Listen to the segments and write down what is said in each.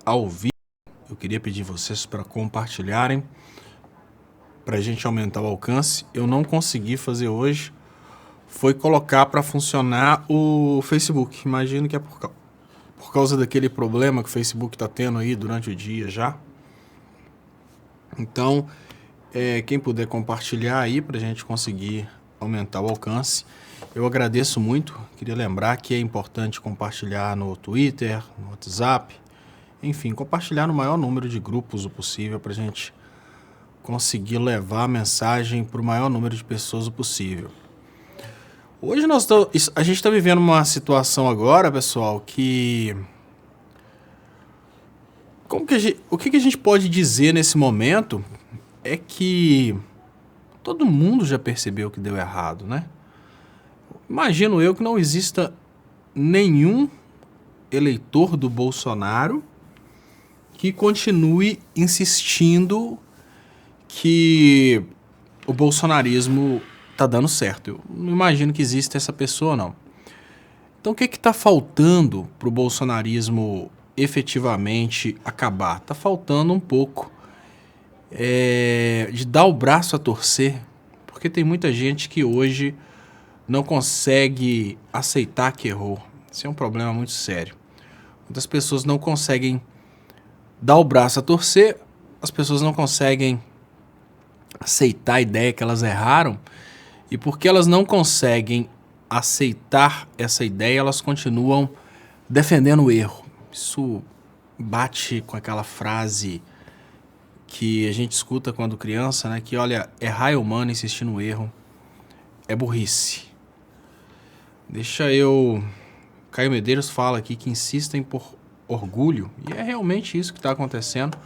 Ao vivo. Eu queria pedir vocês para compartilharem, para a gente aumentar o alcance. Eu não consegui fazer hoje, foi colocar para funcionar o Facebook. Imagino que é por causa daquele problema que o Facebook está tendo aí durante o dia já. Então, quem puder compartilhar aí para a gente conseguir aumentar o alcance, eu agradeço muito. Queria lembrar que é importante compartilhar no Twitter, no WhatsApp, enfim, compartilhar no maior número de grupos o possível para a gente conseguir levar a mensagem para o maior número de pessoas o possível. Hoje a gente está vivendo uma situação agora, pessoal, que... o que a gente pode dizer nesse momento é que todo mundo já percebeu que deu errado, né? Imagino eu que não exista nenhum eleitor do Bolsonaro que continue insistindo que o bolsonarismo tá dando certo. Eu não imagino que exista essa pessoa, não. Então o que está faltando para o bolsonarismo efetivamente acabar? Está faltando um pouco de dar o braço a torcer, porque tem muita gente que hoje não consegue aceitar que errou. Isso é um problema muito sério. Muitas pessoas não conseguem dar o braço a torcer, as pessoas não conseguem aceitar a ideia que elas erraram, e porque elas não conseguem aceitar essa ideia, elas continuam defendendo o erro. Isso bate com aquela frase que a gente escuta quando criança, né? Que, olha, errar é humano, insistir no erro é burrice. Caio Medeiros fala aqui que insistem por orgulho, e é realmente isso que está acontecendo.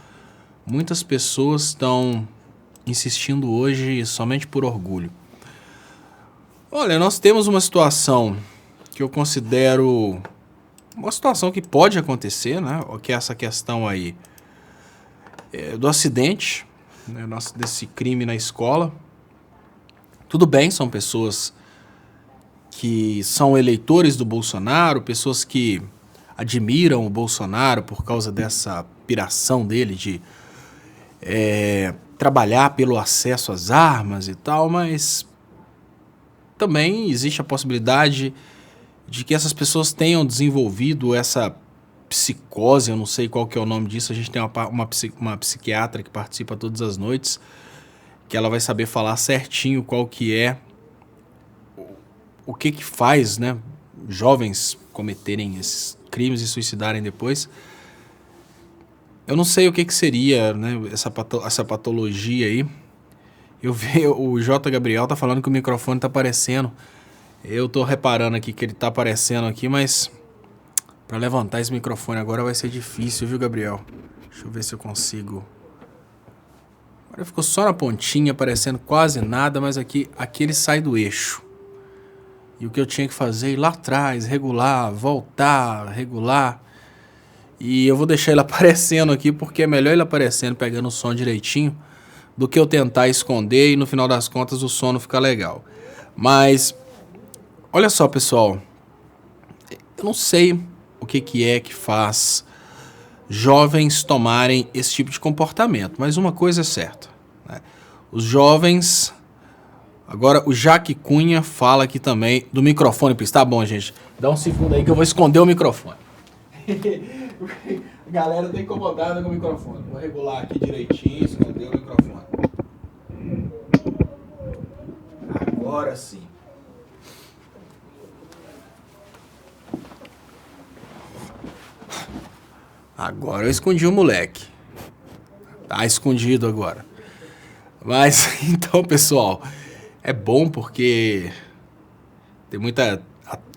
Muitas pessoas estão insistindo hoje somente por orgulho. Olha, nós temos uma situação que eu considero uma situação que pode acontecer, né? Que é essa questão aí do acidente, né? Desse crime na escola. Tudo bem, são pessoas que são eleitores do Bolsonaro, pessoas que admiram o Bolsonaro por causa dessa piração dele de trabalhar pelo acesso às armas e tal, mas também existe a possibilidade de que essas pessoas tenham desenvolvido essa psicose, eu não sei qual que é o nome disso. A gente tem uma psiquiatra que participa todas as noites, que ela vai saber falar certinho qual que é, o que faz, né, jovens cometerem esses crimes e suicidarem depois. Eu não sei o que seria, né, essa patologia aí. Eu vi o J. Gabriel tá falando que o microfone tá aparecendo. Eu tô reparando aqui que ele tá aparecendo aqui, mas para levantar esse microfone agora vai ser difícil, viu, Gabriel? Deixa eu ver se eu consigo. Agora ficou só na pontinha, aparecendo quase nada, mas aqui ele sai do eixo. E o que eu tinha que fazer é ir lá atrás, regular, voltar, regular. E eu vou deixar ele aparecendo aqui, porque é melhor ele aparecendo, pegando o som direitinho, do que eu tentar esconder e no final das contas o som não ficar legal. Mas, olha só, pessoal, eu não sei o que é que faz jovens tomarem esse tipo de comportamento, mas uma coisa é certa, né? Os jovens... Agora o Jaque Cunha fala aqui também do microfone. Tá bom, gente, dá um segundo aí que eu vou esconder o microfone. A galera tá incomodada com o microfone. Vou regular aqui direitinho, esconder o microfone. Agora sim. Agora eu escondi o moleque. Tá escondido agora. Mas, então, pessoal, é bom porque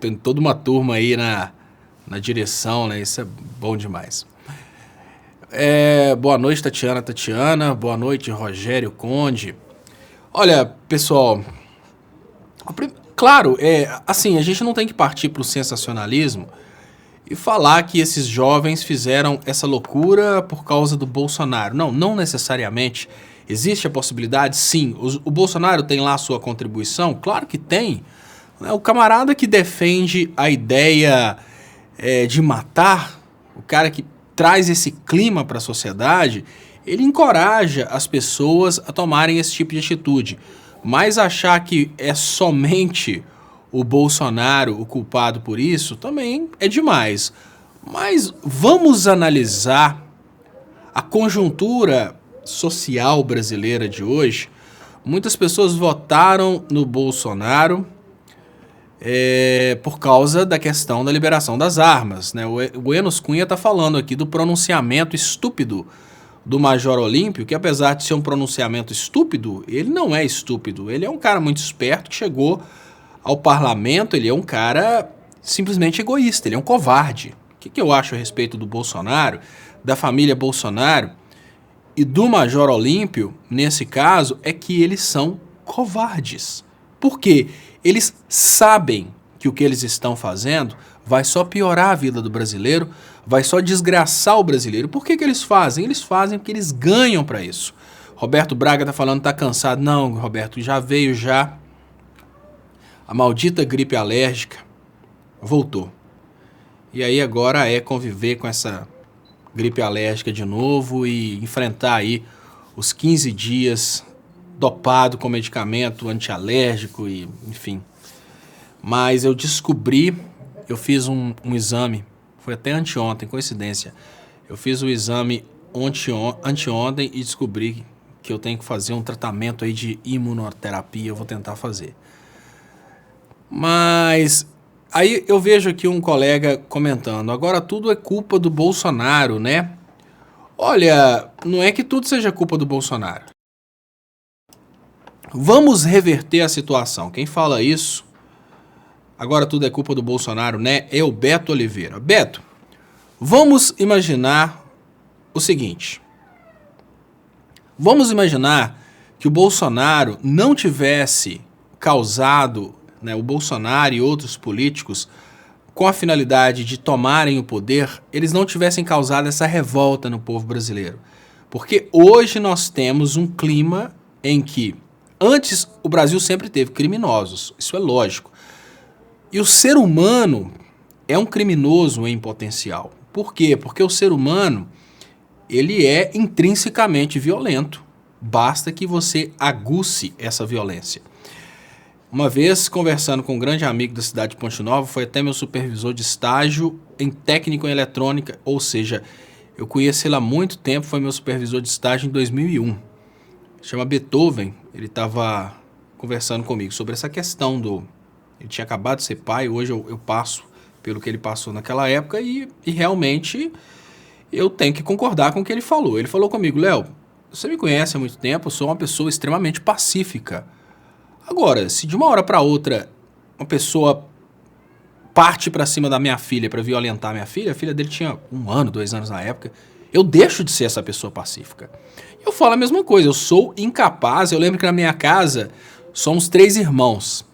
tem toda uma turma aí na direção, né? Isso é bom demais. Boa noite, Tatiana. Boa noite, Rogério Conde. Olha, pessoal, claro, assim, a gente não tem que partir para o sensacionalismo e falar que esses jovens fizeram essa loucura por causa do Bolsonaro. Não necessariamente. Existe a possibilidade? Sim. O Bolsonaro tem lá a sua contribuição? Claro que tem. O camarada que defende a ideia de matar, o cara que traz esse clima para a sociedade, ele encoraja as pessoas a tomarem esse tipo de atitude. Mas achar que é somente o Bolsonaro o culpado por isso também é demais. Mas vamos analisar a conjuntura social brasileira de hoje. Muitas pessoas votaram no Bolsonaro por causa da questão da liberação das armas, né? O Enos Cunha está falando aqui do pronunciamento estúpido do Major Olímpio, que apesar de ser um pronunciamento estúpido, ele não é estúpido. Ele é um cara muito esperto que chegou ao parlamento, ele é um cara simplesmente egoísta, ele é um covarde. O que eu acho a respeito do Bolsonaro, da família Bolsonaro e do Major Olímpio, nesse caso, é que eles são covardes. Por quê? Eles sabem que o que eles estão fazendo vai só piorar a vida do brasileiro, vai só desgraçar o brasileiro. Por que eles fazem? Eles fazem porque eles ganham para isso. Roberto Braga tá falando que tá cansado. Não, Roberto, já veio já. A maldita gripe alérgica voltou. E aí agora é conviver com essa gripe alérgica de novo e enfrentar aí os 15 dias dopado com medicamento antialérgico e enfim. Mas eu descobri, eu fiz um exame, foi até anteontem, coincidência. Eu fiz o exame anteontem e descobri que eu tenho que fazer um tratamento aí de imunoterapia, eu vou tentar fazer. Mas aí eu vejo aqui um colega comentando, agora tudo é culpa do Bolsonaro, né? Olha, não é que tudo seja culpa do Bolsonaro. Vamos reverter a situação. Quem fala isso, agora tudo é culpa do Bolsonaro, né? É o Beto Oliveira. Beto, vamos imaginar o seguinte. Vamos imaginar que o Bolsonaro não tivesse causado, né, o Bolsonaro e outros políticos, com a finalidade de tomarem o poder, eles não tivessem causado essa revolta no povo brasileiro. Porque hoje nós temos um clima em que antes, o Brasil sempre teve criminosos, isso é lógico. E o ser humano é um criminoso em potencial. Por quê? Porque o ser humano, ele é intrinsecamente violento. Basta que você aguce essa violência. Uma vez, conversando com um grande amigo da cidade de Ponte Nova, foi até meu supervisor de estágio em técnico em eletrônica, ou seja, eu conheci ele há muito tempo, foi meu supervisor de estágio em 2001. Chama Beethoven, ele estava conversando comigo sobre essa questão do... Ele tinha acabado de ser pai, hoje eu passo pelo que ele passou naquela época e realmente eu tenho que concordar com o que ele falou. Ele falou comigo, Léo, você me conhece há muito tempo, eu sou uma pessoa extremamente pacífica. Agora, se de uma hora para outra uma pessoa parte para cima da minha filha para violentar minha filha, a filha dele tinha 1 ano, 2 anos na época, eu deixo de ser essa pessoa pacífica. Eu falo a mesma coisa, eu sou incapaz, eu lembro que na minha casa somos 3 irmãos.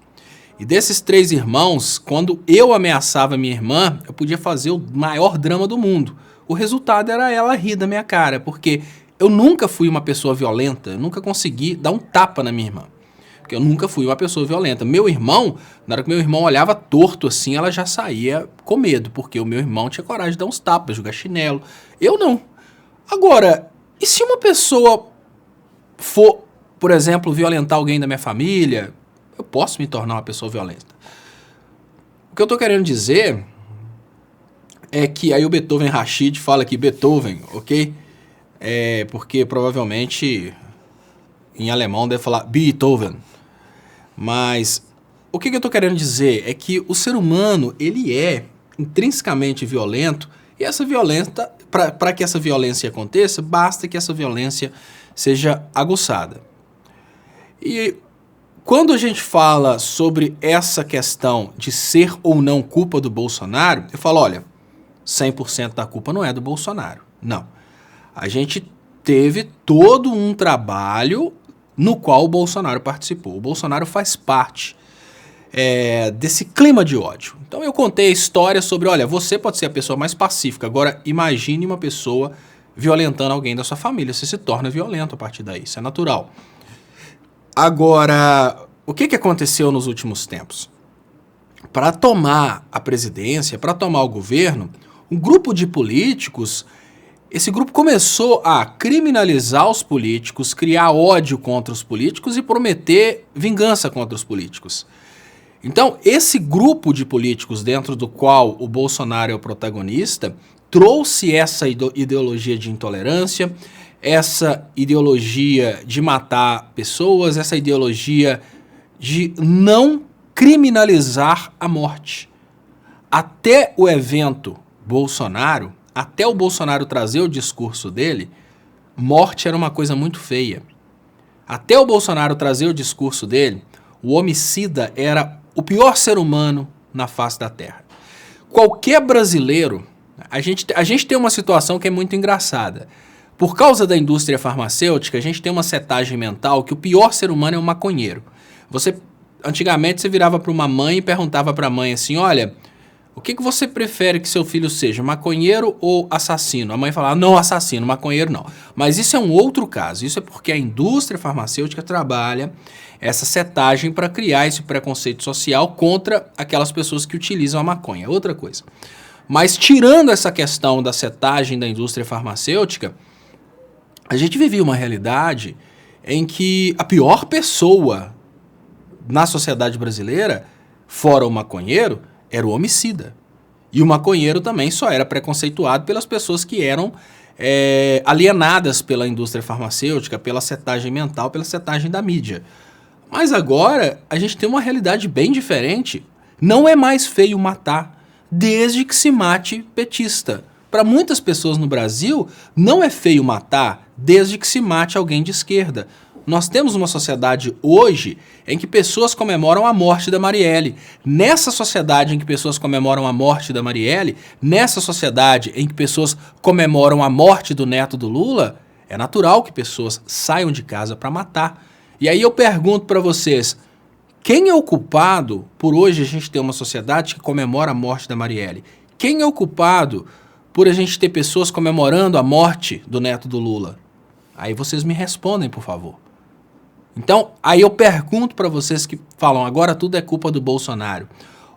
E desses 3 irmãos, quando eu ameaçava minha irmã, eu podia fazer o maior drama do mundo. O resultado era ela rir da minha cara, porque eu nunca fui uma pessoa violenta, eu nunca consegui dar um tapa na minha irmã. Porque eu nunca fui uma pessoa violenta. Meu irmão, na hora que meu irmão olhava torto assim, ela já saía com medo, porque o meu irmão tinha coragem de dar uns tapas, jogar chinelo. Eu não. Agora, e se uma pessoa for, por exemplo, violentar alguém da minha família, eu posso me tornar uma pessoa violenta. O que eu tô querendo dizer é que aí o Beethoven Rashid fala aqui Beethoven, ok? Porque provavelmente em alemão deve falar Beethoven. Mas o que eu tô querendo dizer é que o ser humano, ele é intrinsecamente violento e essa violência, para que essa violência aconteça, basta que essa violência seja aguçada. E quando a gente fala sobre essa questão de ser ou não culpa do Bolsonaro, eu falo, olha, 100% da culpa não é do Bolsonaro. Não. A gente teve todo um trabalho no qual o Bolsonaro participou. O Bolsonaro faz parte desse clima de ódio. Então eu contei a história sobre, olha, você pode ser a pessoa mais pacífica, agora imagine uma pessoa violentando alguém da sua família, você se torna violento a partir daí, isso é natural. Agora, o que aconteceu nos últimos tempos? Para tomar a presidência, para tomar o governo, um grupo de políticos, esse grupo começou a criminalizar os políticos, criar ódio contra os políticos e prometer vingança contra os políticos. Então, esse grupo de políticos dentro do qual o Bolsonaro é o protagonista trouxe essa ideologia de intolerância, essa ideologia de matar pessoas, essa ideologia de não criminalizar a morte. Até o evento Bolsonaro, até o Bolsonaro trazer o discurso dele, morte era uma coisa muito feia. Até o Bolsonaro trazer o discurso dele, o homicida era o pior ser humano na face da Terra. Qualquer brasileiro, a gente tem uma situação que é muito engraçada. Por causa da indústria farmacêutica, a gente tem uma setagem mental que o pior ser humano é um maconheiro. Antigamente você virava para uma mãe e perguntava para a mãe assim, olha, o que você prefere que seu filho seja, maconheiro ou assassino? A mãe falava, não, assassino, maconheiro não. Mas isso é um outro caso, isso é porque a indústria farmacêutica trabalha essa setagem para criar esse preconceito social contra aquelas pessoas que utilizam a maconha, é outra coisa. Mas tirando essa questão da setagem da indústria farmacêutica, a gente vivia uma realidade em que a pior pessoa na sociedade brasileira, fora o maconheiro, era o homicida. E o maconheiro também só era preconceituado pelas pessoas que eram alienadas pela indústria farmacêutica, pela setagem mental, pela setagem da mídia. Mas agora a gente tem uma realidade bem diferente. Não é mais feio matar, desde que se mate petista. Para muitas pessoas no Brasil, não é feio matar, desde que se mate alguém de esquerda. Nós temos uma sociedade hoje em que pessoas comemoram a morte da Marielle. Nessa sociedade em que pessoas comemoram a morte da Marielle, nessa sociedade em que pessoas comemoram a morte do neto do Lula, é natural que pessoas saiam de casa para matar. E aí eu pergunto para vocês, quem é o culpado por hoje a gente ter uma sociedade que comemora a morte da Marielle? Quem é o culpado por a gente ter pessoas comemorando a morte do neto do Lula? Aí vocês me respondem, por favor. Então, aí eu pergunto para vocês que falam, agora tudo é culpa do Bolsonaro.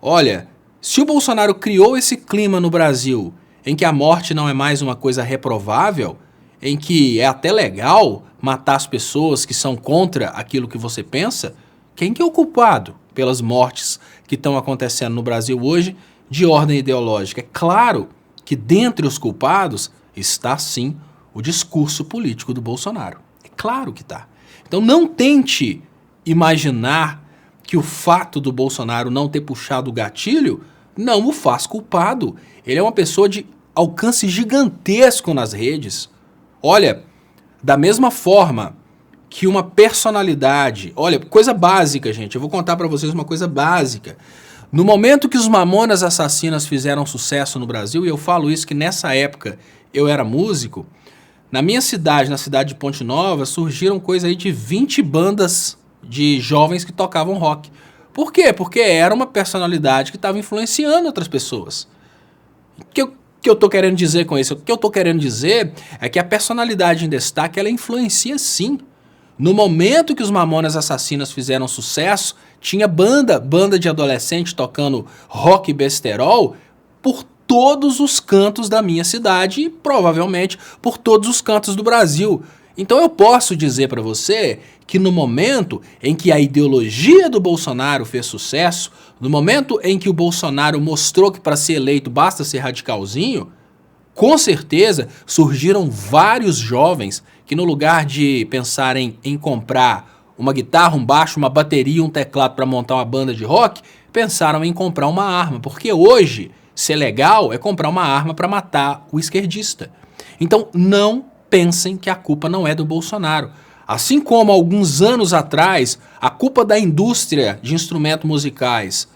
Olha, se o Bolsonaro criou esse clima no Brasil, em que a morte não é mais uma coisa reprovável, em que é até legal matar as pessoas que são contra aquilo que você pensa, quem que é o culpado pelas mortes que estão acontecendo no Brasil hoje de ordem ideológica? É claro que dentre os culpados está sim o discurso político do Bolsonaro. É claro que está. Então não tente imaginar que o fato do Bolsonaro não ter puxado o gatilho não o faz culpado. Ele é uma pessoa de alcance gigantesco nas redes. Olha, da mesma forma que uma personalidade... Olha, coisa básica, gente. Eu vou contar para vocês uma coisa básica. No momento que os Mamonas Assassinas fizeram sucesso no Brasil, e eu falo isso que nessa época eu era músico, na minha cidade, na cidade de Ponte Nova, surgiram coisa aí de 20 bandas de jovens que tocavam rock. Por quê? Porque era uma personalidade que estava influenciando outras pessoas. O que eu tô querendo dizer com isso? O que eu tô querendo dizer é que a personalidade em destaque, ela influencia sim. No momento que os Mamonas Assassinas fizeram sucesso, tinha banda de adolescente tocando rock besterol por todos os cantos da minha cidade e provavelmente por todos os cantos do Brasil. Então eu posso dizer para você que no momento em que a ideologia do Bolsonaro fez sucesso, no momento em que o Bolsonaro mostrou que para ser eleito basta ser radicalzinho, com certeza surgiram vários jovens que no lugar de pensarem em comprar uma guitarra, um baixo, uma bateria, um teclado para montar uma banda de rock, pensaram em comprar uma arma, porque hoje ser legal é comprar uma arma para matar o esquerdista. Então não pensem que a culpa não é do Bolsonaro. Assim como alguns anos atrás, a culpa da indústria de instrumentos musicais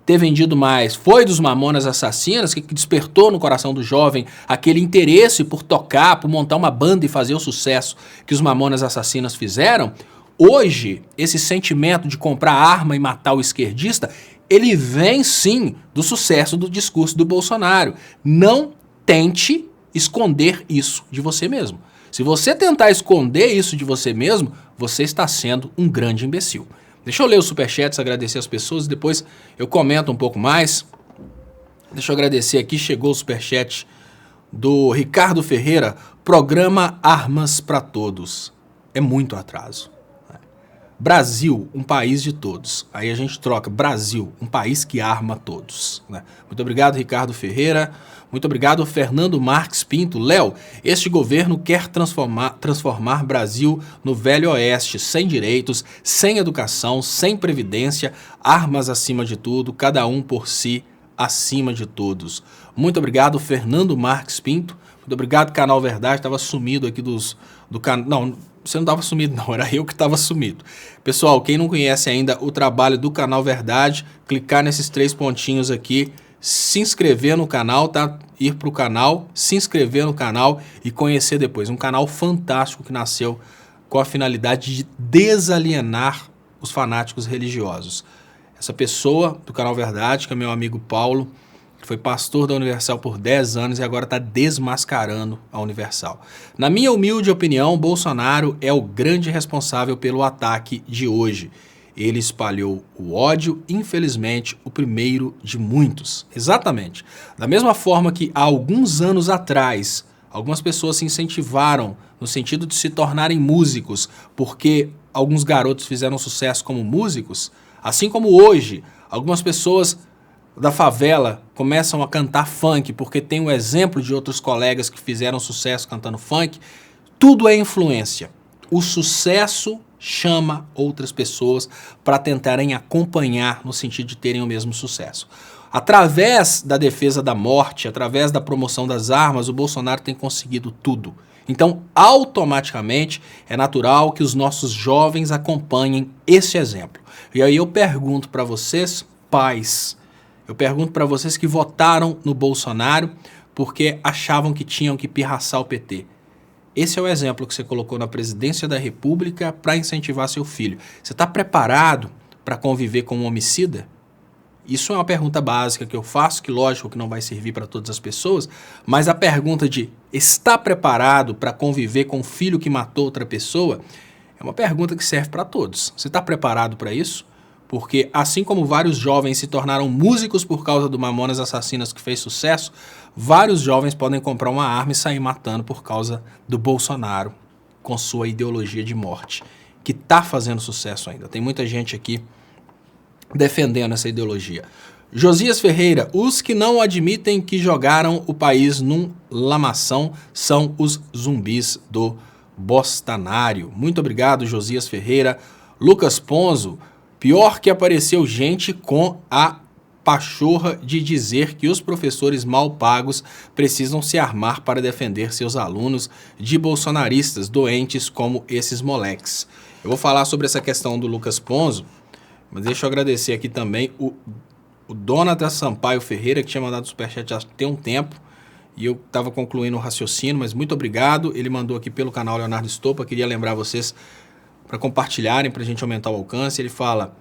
ter vendido mais foi dos Mamonas Assassinas, que despertou no coração do jovem aquele interesse por tocar, por montar uma banda e fazer o sucesso que os Mamonas Assassinas fizeram. Hoje, esse sentimento de comprar arma e matar o esquerdista, ele vem sim do sucesso do discurso do Bolsonaro. Não tente esconder isso de você mesmo. Se você tentar esconder isso de você mesmo, você está sendo um grande imbecil. Deixa eu ler os superchats, agradecer as pessoas e depois eu comento um pouco mais. Deixa eu agradecer aqui, chegou o superchat do Ricardo Ferreira, programa Armas para Todos. É muito atraso. Brasil, um país de todos. Aí a gente troca Brasil, um país que arma todos. Muito obrigado, Ricardo Ferreira. Muito obrigado, Fernando Marques Pinto. Léo, este governo quer transformar Brasil no Velho Oeste, sem direitos, sem educação, sem previdência, armas acima de tudo, cada um por si, acima de todos. Muito obrigado, Fernando Marques Pinto. Muito obrigado, Canal Verdade. Estava sumido aqui do canal. Não, você não estava sumido não, era eu que estava sumido. Pessoal, quem não conhece ainda o trabalho do Canal Verdade, clicar nesses 3 pontinhos aqui, se inscrever no canal, tá? Ir para o canal, se inscrever no canal e conhecer depois. Um canal fantástico que nasceu com a finalidade de desalienar os fanáticos religiosos. Essa pessoa do Canal Verdade, que é meu amigo Paulo, que foi pastor da Universal por 10 anos e agora está desmascarando a Universal. Na minha humilde opinião, Bolsonaro é o grande responsável pelo ataque de hoje. Ele espalhou o ódio, infelizmente, o primeiro de muitos. Exatamente. Da mesma forma que há alguns anos atrás, algumas pessoas se incentivaram no sentido de se tornarem músicos, porque alguns garotos fizeram sucesso como músicos, assim como hoje, algumas pessoas da favela começam a cantar funk porque tem o exemplo de outros colegas que fizeram sucesso cantando funk. Tudo é influência. O sucesso chama outras pessoas para tentarem acompanhar no sentido de terem o mesmo sucesso. Através da defesa da morte, através da promoção das armas, o Bolsonaro tem conseguido tudo. Então, automaticamente, é natural que os nossos jovens acompanhem esse exemplo. E aí eu pergunto para vocês, pais, eu pergunto para vocês que votaram no Bolsonaro porque achavam que tinham que pirraçar o PT. Esse é o exemplo que você colocou na presidência da República para incentivar seu filho. Você está preparado para conviver com um homicida? Isso é uma pergunta básica que eu faço, que lógico que não vai servir para todas as pessoas, mas a pergunta de está preparado para conviver com um filho que matou outra pessoa é uma pergunta que serve para todos. Você está preparado para isso? Porque assim como vários jovens se tornaram músicos por causa do Mamonas Assassinas que fez sucesso, vários jovens podem comprar uma arma e sair matando por causa do Bolsonaro com sua ideologia de morte, que está fazendo sucesso ainda. Tem muita gente aqui defendendo essa ideologia. Josias Ferreira, os que não admitem que jogaram o país num lamação são os zumbis do Bostanário. Muito obrigado, Josias Ferreira. Lucas Ponzo, pior que apareceu gente com a pachorra de dizer que os professores mal pagos precisam se armar para defender seus alunos de bolsonaristas doentes como esses moleques. Eu vou falar sobre essa questão do Lucas Ponzo, mas deixa eu agradecer aqui também o Donata Sampaio Ferreira, que tinha mandado superchat já tem um tempo, e eu estava concluindo o raciocínio, mas muito obrigado. Ele mandou aqui pelo canal Leonardo Estopa, queria lembrar vocês para compartilharem, para a gente aumentar o alcance. Ele fala,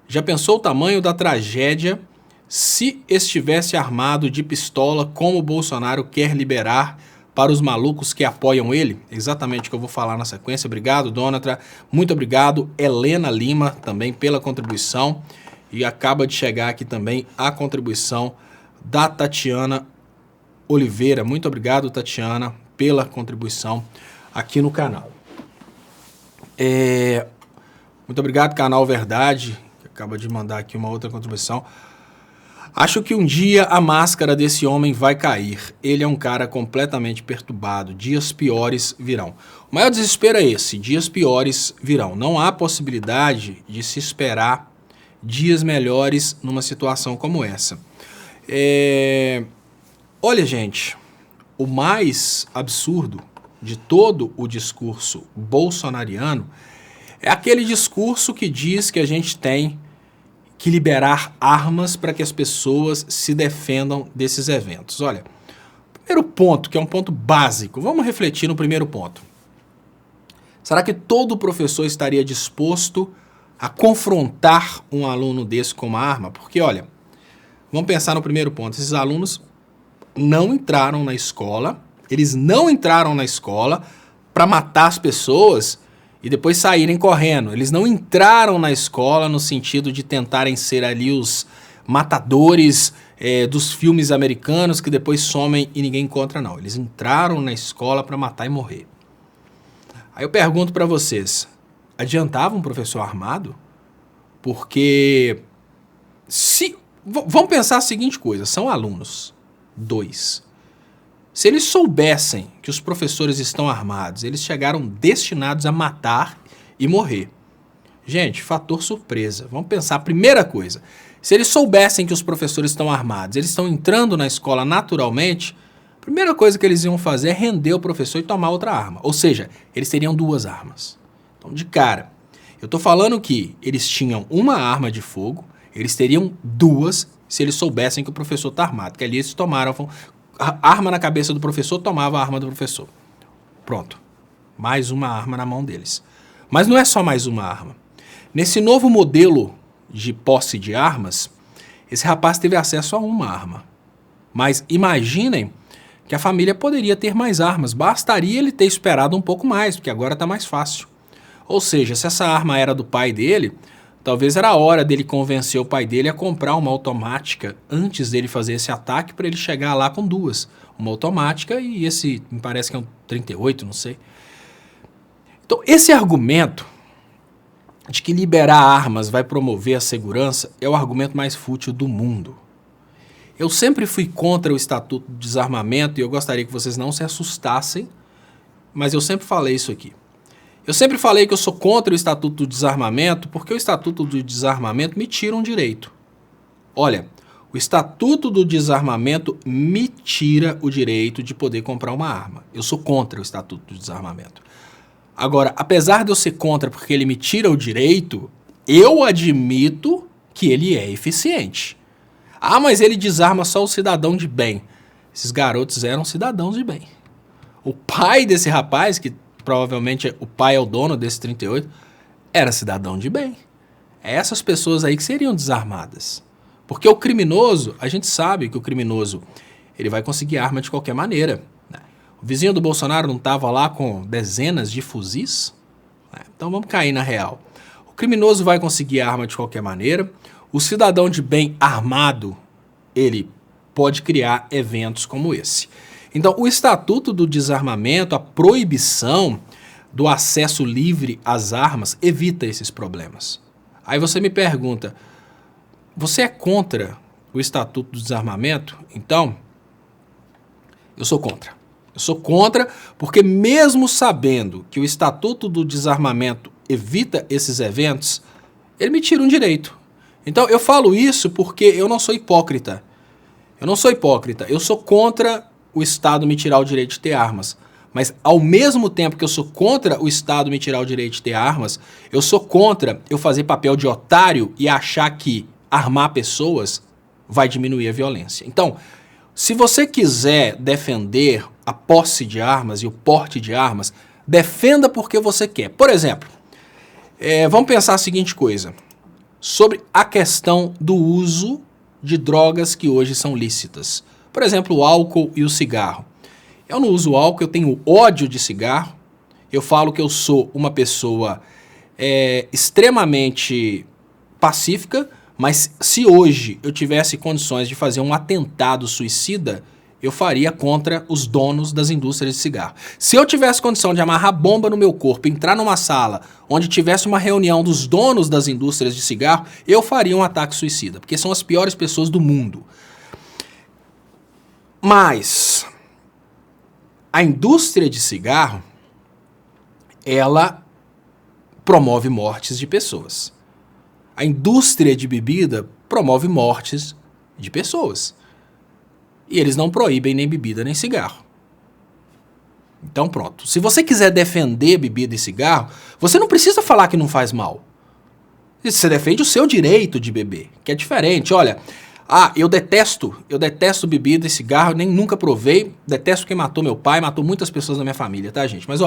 já pensou o tamanho da tragédia se estivesse armado de pistola como o Bolsonaro quer liberar para os malucos que apoiam ele? Exatamente o que eu vou falar na sequência. Obrigado, Donatra. Muito obrigado, Helena Lima, também pela contribuição. E acaba de chegar aqui também a contribuição da Tatiana Oliveira. Muito obrigado, Tatiana, pela contribuição aqui no canal. Muito obrigado, Canal Verdade, que acaba de mandar aqui uma outra contribuição. Acho que um dia a máscara desse homem vai cair. Ele é um cara completamente perturbado. Dias piores virão. O maior desespero é esse. Dias piores virão. Não há possibilidade de se esperar dias melhores numa situação como essa. Olha, gente, o mais absurdo de todo o discurso bolsonariano é aquele discurso que diz que a gente tem que liberar armas para que as pessoas se defendam desses eventos. Olha, primeiro ponto, que é um ponto básico, vamos refletir no primeiro ponto. Será que todo professor estaria disposto a confrontar um aluno desse com uma arma? Porque, olha, vamos pensar no primeiro ponto. Esses alunos não entraram na escola, eles não entraram na escola para matar as pessoas e depois saírem correndo. Eles não entraram na escola no sentido de tentarem ser ali os matadores dos filmes americanos que depois somem e ninguém encontra, não. Eles entraram na escola para matar e morrer. Aí eu pergunto para vocês, adiantava um professor armado? Porque vamos pensar a seguinte coisa, são alunos, 2. Se eles soubessem que os professores estão armados, eles chegaram destinados a matar e morrer. Gente, fator surpresa. Vamos pensar a primeira coisa. Se eles soubessem que os professores estão armados, eles estão entrando na escola naturalmente, a primeira coisa que eles iam fazer é render o professor e tomar outra arma. Ou seja, eles teriam 2 armas. Então, de cara, eu estou falando que eles tinham uma arma de fogo, eles teriam 2 se eles soubessem que o professor está armado. Que ali eles tomaram a arma na cabeça do professor, tomava a arma do professor. Pronto. Mais uma arma na mão deles. Mas não é só mais uma arma. Nesse novo modelo de posse de armas, esse rapaz teve acesso a uma arma. Mas imaginem que a família poderia ter mais armas. Bastaria ele ter esperado um pouco mais, porque agora está mais fácil. Ou seja, se essa arma era do pai dele, talvez era a hora dele convencer o pai dele a comprar uma automática antes dele fazer esse ataque para ele chegar lá com 2. Uma automática e esse, me parece que é um 38, não sei. Então, esse argumento de que liberar armas vai promover a segurança é o argumento mais fútil do mundo. Eu sempre fui contra o Estatuto do Desarmamento e eu gostaria que vocês não se assustassem, mas eu sempre falei isso aqui. Eu sempre falei que eu sou contra o Estatuto do Desarmamento porque o Estatuto do Desarmamento me tira um direito. Olha, o Estatuto do Desarmamento me tira o direito de poder comprar uma arma. Eu sou contra o Estatuto do Desarmamento. Agora, apesar de eu ser contra porque ele me tira o direito, eu admito que ele é eficiente. Ah, mas ele desarma só o cidadão de bem. Esses garotos eram cidadãos de bem. O pai desse rapaz, que provavelmente o pai é o dono desse 38, era cidadão de bem. É essas pessoas aí que seriam desarmadas. Porque o criminoso, a gente sabe que o criminoso, ele vai conseguir arma de qualquer maneira. O vizinho do Bolsonaro não estava lá com dezenas de fuzis? Então vamos cair na real. O criminoso vai conseguir arma de qualquer maneira. O cidadão de bem armado, ele pode criar eventos como esse. Então, o Estatuto do Desarmamento, a proibição do acesso livre às armas, evita esses problemas. Aí você me pergunta, você é contra o Estatuto do Desarmamento? Então, eu sou contra. Eu sou contra porque mesmo sabendo que o Estatuto do Desarmamento evita esses eventos, ele me tira um direito. Então, eu falo isso porque eu não sou hipócrita. Eu não sou hipócrita. Eu sou contra o Estado me tirar o direito de ter armas. Mas, ao mesmo tempo que eu sou contra o Estado me tirar o direito de ter armas, eu sou contra eu fazer papel de otário e achar que armar pessoas vai diminuir a violência. Então, se você quiser defender a posse de armas e o porte de armas, defenda porque você quer. Por exemplo, vamos pensar a seguinte coisa, sobre a questão do uso de drogas que hoje são lícitas. Por exemplo, o álcool e o cigarro. Eu não uso álcool, eu tenho ódio de cigarro. Eu falo que eu sou uma pessoa extremamente pacífica, mas se hoje eu tivesse condições de fazer um atentado suicida, eu faria contra os donos das indústrias de cigarro. Se eu tivesse condição de amarrar bomba no meu corpo, entrar numa sala onde tivesse uma reunião dos donos das indústrias de cigarro, eu faria um ataque suicida, porque são as piores pessoas do mundo. Mas a indústria de cigarro, ela promove mortes de pessoas. A indústria de bebida promove mortes de pessoas. E eles não proíbem nem bebida nem cigarro. Então pronto. Se você quiser defender bebida e cigarro, você não precisa falar que não faz mal. Você defende o seu direito de beber, que é diferente. Olha, eu detesto bebida e cigarro, nem nunca provei, detesto quem matou meu pai, matou muitas pessoas da minha família, tá, gente? Mas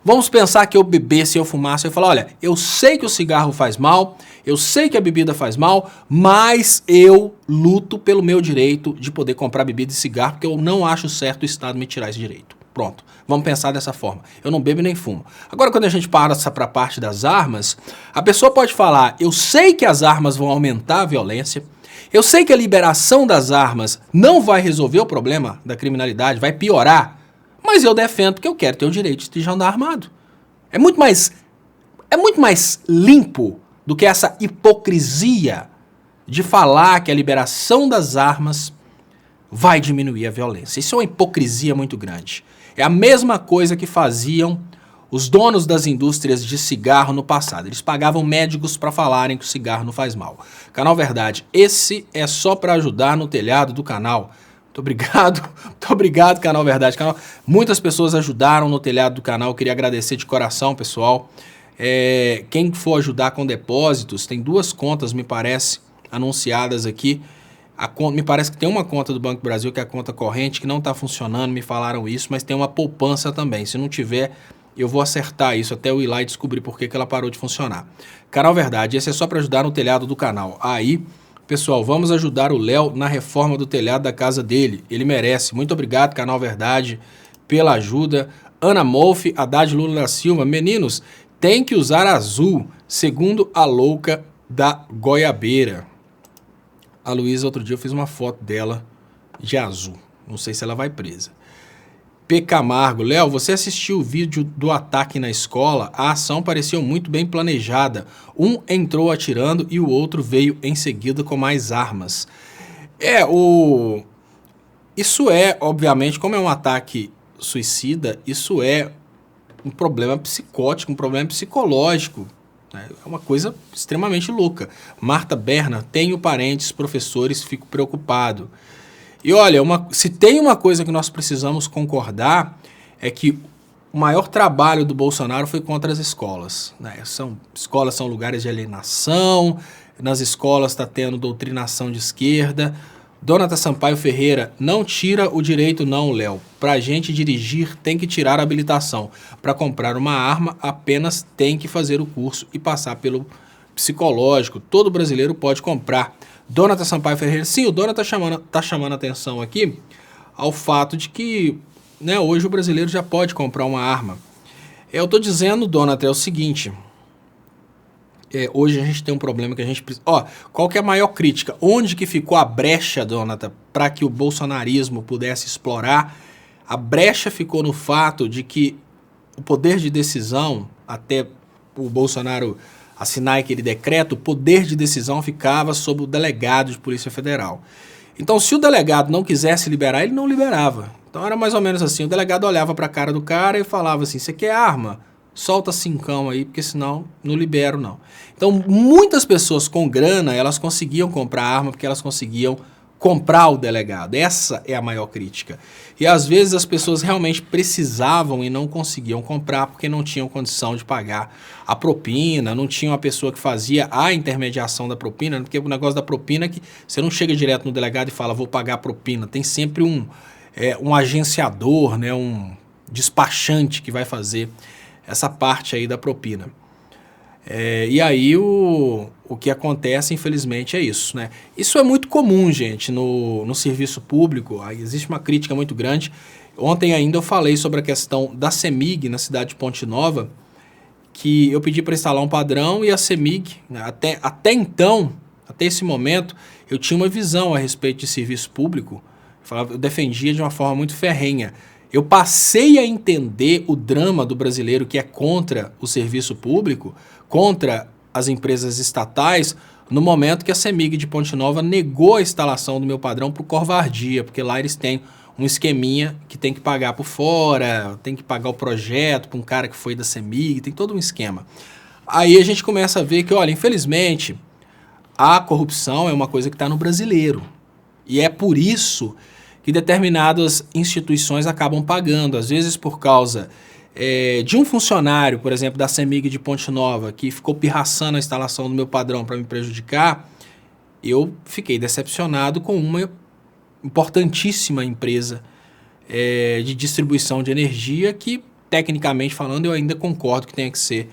vamos pensar que eu bebesse, eu fumasse, eu falar, olha, eu sei que o cigarro faz mal, eu sei que a bebida faz mal, mas eu luto pelo meu direito de poder comprar bebida e cigarro, porque eu não acho certo o Estado me tirar esse direito. Pronto, vamos pensar dessa forma. Eu não bebo nem fumo. Agora, quando a gente passa para a parte das armas, a pessoa pode falar, eu sei que as armas vão aumentar a violência, Eu sei que a liberação das armas não vai resolver o problema da criminalidade, vai piorar, mas eu defendo que eu quero ter o direito de andar armado. É muito mais limpo do que essa hipocrisia de falar que a liberação das armas vai diminuir a violência. Isso é uma hipocrisia muito grande. É a mesma coisa que faziam os donos das indústrias de cigarro no passado. Eles pagavam médicos para falarem que o cigarro não faz mal. Canal Verdade, esse é só para ajudar no telhado do canal. Muito obrigado, Canal Verdade. Muitas pessoas ajudaram no telhado do canal, eu queria agradecer de coração, pessoal. Quem for ajudar com depósitos, tem 2 contas, me parece, anunciadas aqui. Me parece que tem uma conta do Banco do Brasil, que é a conta corrente, que não está funcionando, me falaram isso, mas tem uma poupança também. Se não tiver, eu vou acertar isso até eu ir lá e descobrir por que ela parou de funcionar. Canal Verdade, esse é só para ajudar no telhado do canal. Aí, pessoal, vamos ajudar o Léo na reforma do telhado da casa dele. Ele merece. Muito obrigado, Canal Verdade, pela ajuda. Ana Molfe, Haddad Lula da Silva. Meninos, tem que usar azul, segundo a louca da goiabeira. A Luísa, outro dia, eu fiz uma foto dela de azul. Não sei se ela vai presa. P. Camargo. Léo, você assistiu o vídeo do ataque na escola? A ação pareceu muito bem planejada. Um entrou atirando e o outro veio em seguida com mais armas. Isso é, obviamente, como é um ataque suicida, isso é um problema psicótico, um problema psicológico. É uma coisa extremamente louca. Marta Berna, tenho parentes, professores, fico preocupado. E olha, se tem uma coisa que nós precisamos concordar, é que o maior trabalho do Bolsonaro foi contra as escolas. Né? Escolas são lugares de alienação, nas escolas está tendo doutrinação de esquerda. Donata Sampaio Ferreira, não tira o direito não, Léo. Para a gente dirigir tem que tirar a habilitação. Para comprar uma arma apenas tem que fazer o curso e passar pelo psicológico. Todo brasileiro pode comprar. Donata Sampaio Ferreira, sim, o Dona tá chamando atenção aqui ao fato de que, né, hoje o brasileiro já pode comprar uma arma. Eu estou dizendo, Donata, é o seguinte... hoje a gente tem um problema que a gente precisa... qual que é a maior crítica? Onde que ficou a brecha, Donata, para que o bolsonarismo pudesse explorar? A brecha ficou no fato de que o poder de decisão, até o Bolsonaro assinar aquele decreto, o poder de decisão ficava sob o delegado de Polícia Federal. Então, se o delegado não quisesse liberar, ele não liberava. Então, era mais ou menos assim, o delegado olhava para a cara do cara e falava assim, você quer arma? Solta 5 aí, porque senão não libero não. Então, muitas pessoas com grana, elas conseguiam comprar arma porque elas conseguiam comprar o delegado. Essa é a maior crítica. E às vezes as pessoas realmente precisavam e não conseguiam comprar porque não tinham condição de pagar a propina, não tinha uma pessoa que fazia a intermediação da propina, porque o negócio da propina é que você não chega direto no delegado e fala, vou pagar a propina. Tem sempre um agenciador, né, um despachante que vai fazer essa parte aí da propina. E aí o que acontece, infelizmente, é isso, né? Isso é muito comum, gente, no serviço público. Aí existe uma crítica muito grande. Ontem ainda eu falei sobre a questão da CEMIG na cidade de Ponte Nova, que eu pedi para instalar um padrão e a CEMIG, né, até então, até esse momento, eu tinha uma visão a respeito de serviço público. Eu defendia de uma forma muito ferrenha. Eu passei a entender o drama do brasileiro que é contra o serviço público, contra as empresas estatais, no momento que a CEMIG de Ponte Nova negou a instalação do meu padrão por covardia, porque lá eles têm um esqueminha que tem que pagar por fora, tem que pagar o projeto para um cara que foi da CEMIG, tem todo um esquema. Aí a gente começa a ver que, olha, infelizmente, a corrupção é uma coisa que está no brasileiro. E é por isso que determinadas instituições acabam pagando, às vezes por causa de um funcionário, por exemplo, da CEMIG de Ponte Nova, que ficou pirraçando a instalação do meu padrão para me prejudicar. Eu fiquei decepcionado com uma importantíssima empresa de distribuição de energia que, tecnicamente falando, eu ainda concordo que tenha que ser,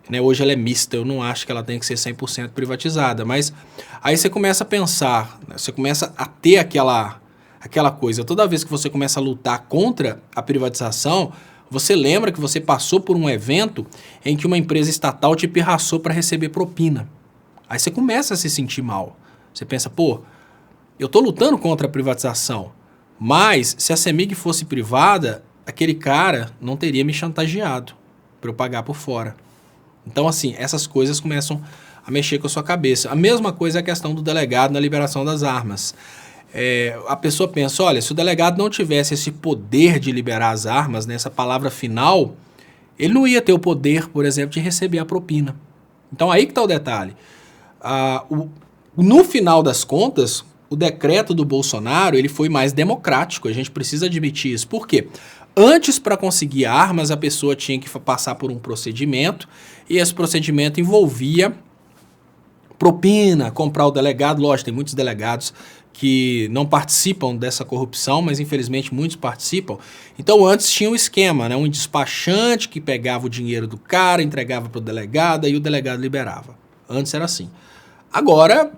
né, hoje ela é mista, eu não acho que ela tenha que ser 100% privatizada, mas aí você começa a pensar, né, você começa a ter aquela coisa, toda vez que você começa a lutar contra a privatização, você lembra que você passou por um evento em que uma empresa estatal te pirraçou para receber propina. Aí você começa a se sentir mal. Você pensa, pô, Eu estou lutando contra a privatização, mas se a CEMIG fosse privada, aquele cara não teria me chantageado para eu pagar por fora. Então, assim, essas coisas começam a mexer com a sua cabeça. A mesma coisa é a questão do delegado na liberação das armas. A pessoa pensa, olha, se o delegado não tivesse esse poder de liberar as armas, nessa palavra final, ele não ia ter o poder, por exemplo, de receber a propina. Então, aí que está o detalhe. No final das contas, o decreto do Bolsonaro ele foi mais democrático, a gente precisa admitir isso. Por quê? Antes, para conseguir armas, a pessoa tinha que passar por um procedimento, e esse procedimento envolvia propina, comprar o delegado. Lógico, tem muitos delegados que não participam dessa corrupção, mas infelizmente muitos participam. Então antes tinha um esquema, né? Um despachante que pegava o dinheiro do cara, entregava para o delegado e o delegado liberava. Antes era assim. Agora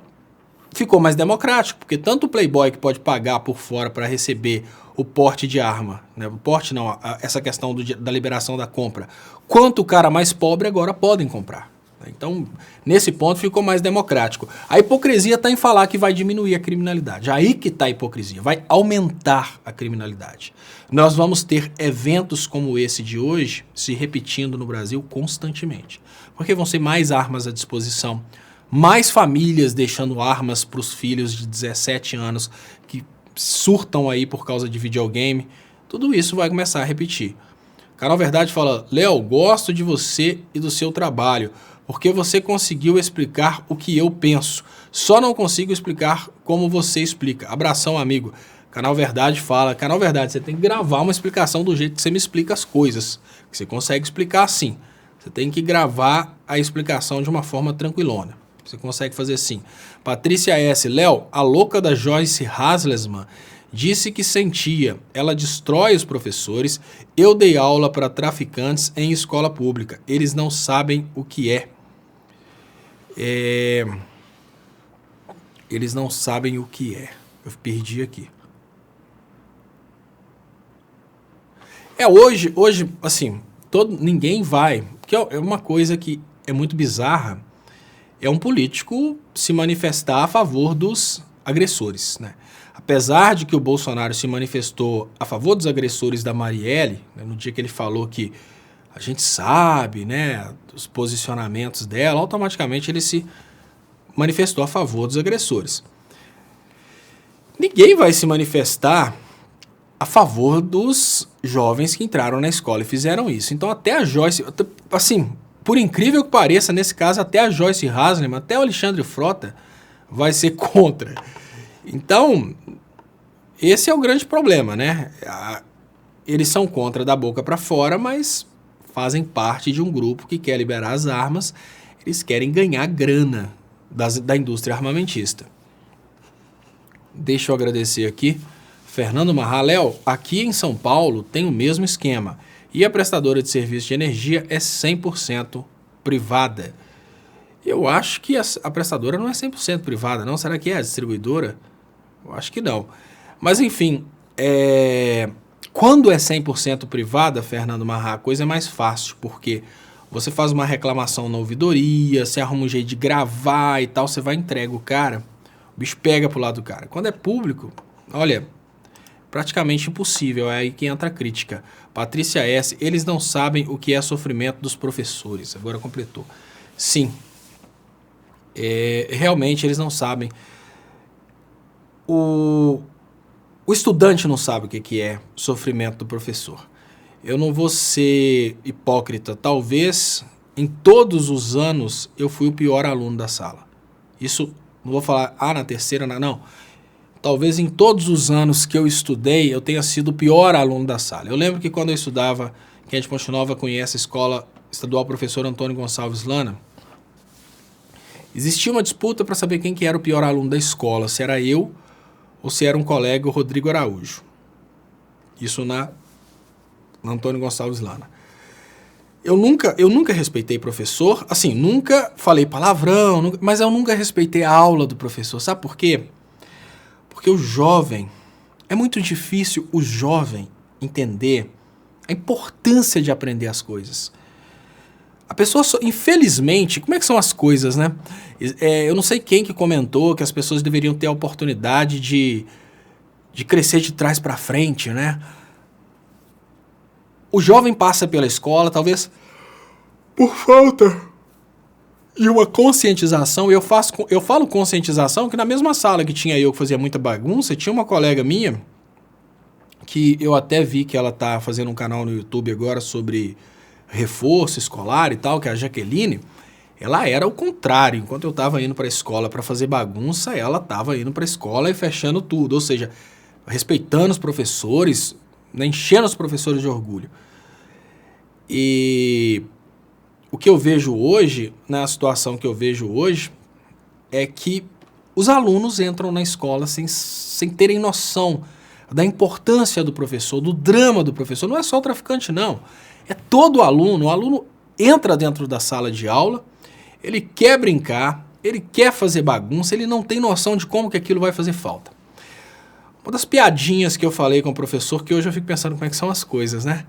ficou mais democrático, porque tanto o playboy que pode pagar por fora para receber o porte de arma, né? O porte não, essa questão da liberação da compra, quanto o cara mais pobre agora podem comprar. Então, nesse ponto ficou mais democrático. A hipocrisia está em falar que vai diminuir a criminalidade. Aí que está a hipocrisia, vai aumentar a criminalidade. Nós vamos ter eventos como esse de hoje se repetindo no Brasil constantemente. Porque vão ser mais armas à disposição, mais famílias deixando armas para os filhos de 17 anos que surtam aí por causa de videogame. Tudo isso vai começar a repetir. Canal Verdade fala, Léo, gosto de você e do seu trabalho, porque você conseguiu explicar o que eu penso. Só não consigo explicar como você explica. Abração, amigo. Canal Verdade fala, Canal Verdade, você tem que gravar uma explicação do jeito que você me explica as coisas. Que você consegue explicar assim. Você tem que gravar a explicação de uma forma tranquilona. Você consegue fazer assim. Patrícia S. Léo, a louca da Joyce Hasselman disse que sentia. Ela destrói os professores. Eu dei aula para traficantes em escola pública. Eles não sabem o que é. Eles não sabem o que é. Eu perdi aqui. Hoje assim, ninguém vai. Porque é uma coisa que é muito bizarra. É um político se manifestar a favor dos agressores, né? Apesar de que o Bolsonaro se manifestou a favor dos agressores da Marielle, né, no dia que ele falou que a gente sabe, né, os posicionamentos dela, automaticamente ele se manifestou a favor dos agressores. Ninguém vai se manifestar a favor dos jovens que entraram na escola e fizeram isso. Então até a Joyce, assim, por incrível que pareça, nesse caso até a Joyce Hasselman, até o Alexandre Frota vai ser contra. Então, esse é o grande problema, né? Eles são contra da boca para fora, mas fazem parte de um grupo que quer liberar as armas. Eles querem ganhar grana da indústria armamentista. Deixa eu agradecer aqui. Fernando Marraléu, aqui em São Paulo tem o mesmo esquema. E a prestadora de serviço de energia é 100% privada. Eu acho que a prestadora não é 100% privada, não. Será que é a distribuidora? Eu acho que não. Mas, enfim, quando é 100% privada, Fernando Marra, a coisa é mais fácil, porque você faz uma reclamação na ouvidoria, você arruma um jeito de gravar e tal, você vai e entrega o cara, o bicho pega pro lado do cara. Quando é público, olha, praticamente impossível, é aí que entra a crítica. Patrícia S., eles não sabem o que é sofrimento dos professores. Agora completou. Sim, realmente eles não sabem. O estudante não sabe o que é sofrimento do professor. Eu não vou ser hipócrita. Talvez em todos os anos eu fui o pior aluno da sala. Isso, não vou falar, na terceira, não. Talvez em todos os anos que eu estudei, eu tenha sido o pior aluno da sala. Eu lembro que quando eu estudava, quem é de Ponte Nova conhece a Escola Estadual Professor Antônio Gonçalves Lana, existia uma disputa para saber quem que era o pior aluno da escola, se era eu ou se era um colega, o Rodrigo Araújo. Isso na Antônio Gonçalves Lana. Eu nunca respeitei professor, assim, nunca falei palavrão, mas eu nunca respeitei a aula do professor. Sabe por quê? Porque o jovem, é muito difícil o jovem entender a importância de aprender as coisas. A pessoa, infelizmente, como é que são as coisas, né? Eu não sei quem que comentou que as pessoas deveriam ter a oportunidade de crescer de trás para frente, né? O jovem passa pela escola, talvez por falta de uma conscientização. Eu falo conscientização que na mesma sala que tinha eu que fazia muita bagunça, tinha uma colega minha que eu até vi que ela tá fazendo um canal no YouTube agora sobre reforço escolar e tal, que é a Jaqueline. Ela era o contrário. Enquanto eu estava indo para a escola para fazer bagunça, ela estava indo para a escola e fechando tudo. Ou seja, respeitando os professores, né, enchendo os professores de orgulho. E o que eu vejo hoje, na situação que eu vejo hoje, é que os alunos entram na escola sem terem noção da importância do professor, do drama do professor. Não é só o traficante, não. É todo aluno. O aluno entra dentro da sala de aula, ele quer brincar, ele quer fazer bagunça, ele não tem noção de como que aquilo vai fazer falta. Uma das piadinhas que eu falei com o professor, que hoje eu fico pensando como é que são as coisas, né?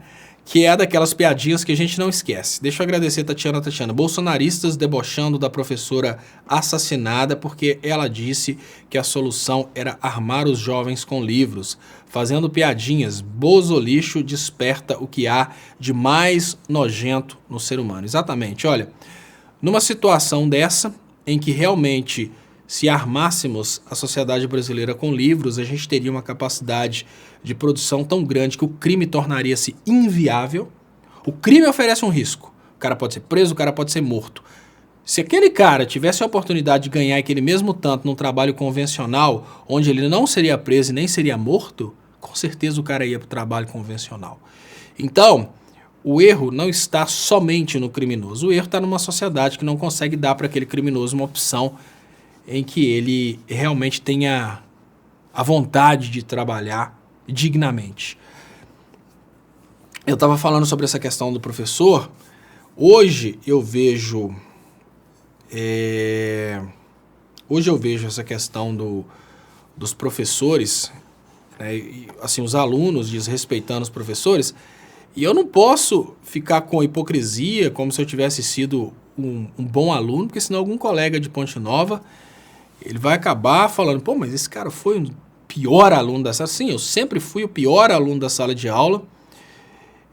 Que é daquelas piadinhas que a gente não esquece. Deixa eu agradecer Tatiana. Bolsonaristas debochando da professora assassinada porque ela disse que a solução era armar os jovens com livros. Fazendo piadinhas, bozolixo desperta o que há de mais nojento no ser humano. Exatamente, olha, numa situação dessa, em que realmente se armássemos a sociedade brasileira com livros, a gente teria uma capacidade de produção tão grande que o crime tornaria-se inviável. O crime oferece um risco. O cara pode ser preso, o cara pode ser morto. Se aquele cara tivesse a oportunidade de ganhar aquele mesmo tanto num trabalho convencional, onde ele não seria preso e nem seria morto, com certeza o cara ia para o trabalho convencional. Então, o erro não está somente no criminoso. O erro está numa sociedade que não consegue dar para aquele criminoso uma opção em que ele realmente tenha a vontade de trabalhar dignamente. Eu estava falando sobre essa questão do professor. Hoje eu vejo essa questão dos professores, né, assim, os alunos desrespeitando os professores, e eu não posso ficar com hipocrisia como se eu tivesse sido um bom aluno, porque senão algum colega de Ponte Nova ele vai acabar falando, pô, mas esse cara foi o pior aluno da sala. Sim, eu sempre fui o pior aluno da sala de aula.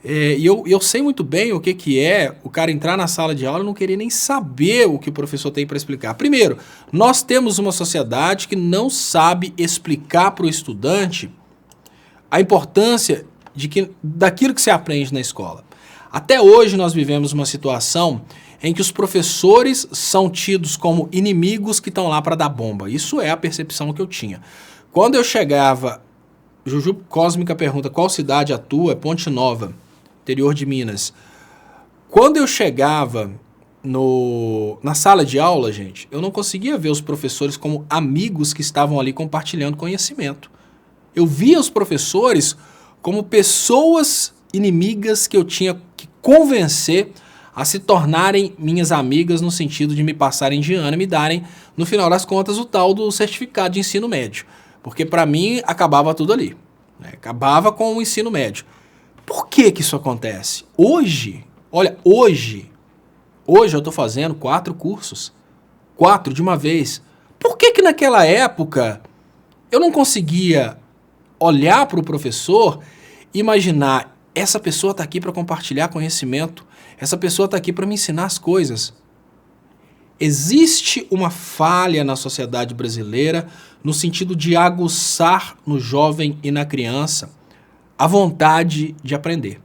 E eu sei muito bem o que é o cara entrar na sala de aula e não querer nem saber o que o professor tem para explicar. Primeiro, nós temos uma sociedade que não sabe explicar para o estudante a importância daquilo que se aprende na escola. Até hoje nós vivemos uma situação em que os professores são tidos como inimigos que estão lá para dar bomba. Isso é a percepção que eu tinha. Quando eu chegava, Juju Cósmica pergunta, qual cidade atua? Ponte Nova, interior de Minas. Quando eu chegava na sala de aula, gente, eu não conseguia ver os professores como amigos que estavam ali compartilhando conhecimento. Eu via os professores como pessoas inimigas que eu tinha que convencer a se tornarem minhas amigas no sentido de me passarem de ano e me darem, no final das contas, o tal do certificado de ensino médio. Porque para mim acabava tudo ali, né? Acabava com o ensino médio. Por que isso acontece? Hoje eu estou fazendo 4 cursos. 4 de uma vez. Por que naquela época eu não conseguia olhar para o professor e imaginar, essa pessoa está aqui para compartilhar conhecimento, essa pessoa está aqui para me ensinar as coisas. Existe uma falha na sociedade brasileira no sentido de aguçar no jovem e na criança a vontade de aprender.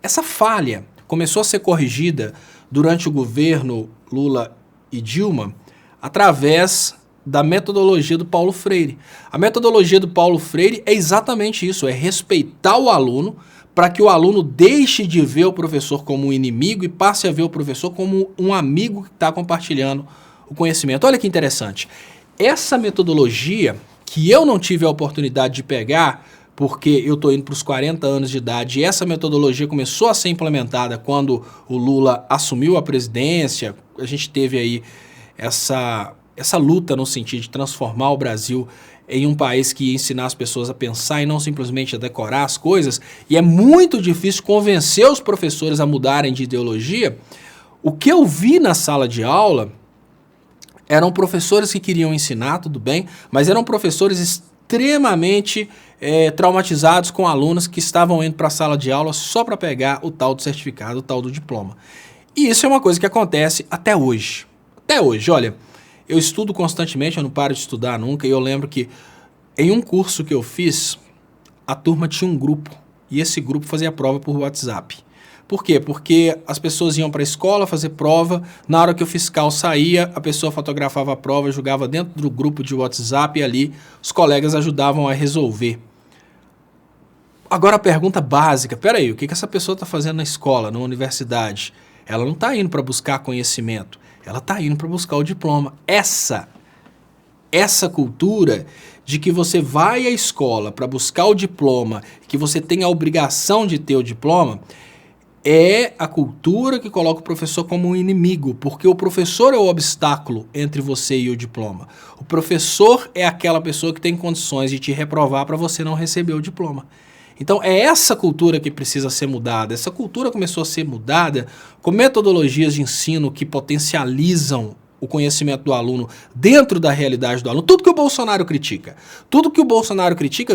Essa falha começou a ser corrigida durante o governo Lula e Dilma através da metodologia do Paulo Freire. A metodologia do Paulo Freire é exatamente isso, é respeitar o aluno para que o aluno deixe de ver o professor como um inimigo e passe a ver o professor como um amigo que está compartilhando o conhecimento. Olha que interessante. Essa metodologia, que eu não tive a oportunidade de pegar, porque eu estou indo para os 40 anos de idade, e essa metodologia começou a ser implementada quando o Lula assumiu a presidência, a gente teve aí essa luta no sentido de transformar o Brasil em um país que ia ensinar as pessoas a pensar e não simplesmente a decorar as coisas, e é muito difícil convencer os professores a mudarem de ideologia. O que eu vi na sala de aula eram professores que queriam ensinar, tudo bem, mas eram professores extremamente traumatizados com alunos que estavam indo para a sala de aula só para pegar o tal do certificado, o tal do diploma. E isso é uma coisa que acontece até hoje. Até hoje, olha, eu estudo constantemente, eu não paro de estudar nunca, e eu lembro que em um curso que eu fiz, a turma tinha um grupo, e esse grupo fazia prova por WhatsApp. Por quê? Porque as pessoas iam para a escola fazer prova, na hora que o fiscal saía, a pessoa fotografava a prova, jogava dentro do grupo de WhatsApp e ali os colegas ajudavam a resolver. Agora a pergunta básica, peraí, o que essa pessoa está fazendo na escola, na universidade? Ela não está indo para buscar conhecimento, ela está indo para buscar o diploma. Essa cultura de que você vai à escola para buscar o diploma, que você tem a obrigação de ter o diploma, é a cultura que coloca o professor como um inimigo, porque o professor é o obstáculo entre você e o diploma. O professor é aquela pessoa que tem condições de te reprovar para você não receber o diploma. Então é essa cultura que precisa ser mudada. Essa cultura começou a ser mudada com metodologias de ensino que potencializam o conhecimento do aluno dentro da realidade do aluno. Tudo que o Bolsonaro critica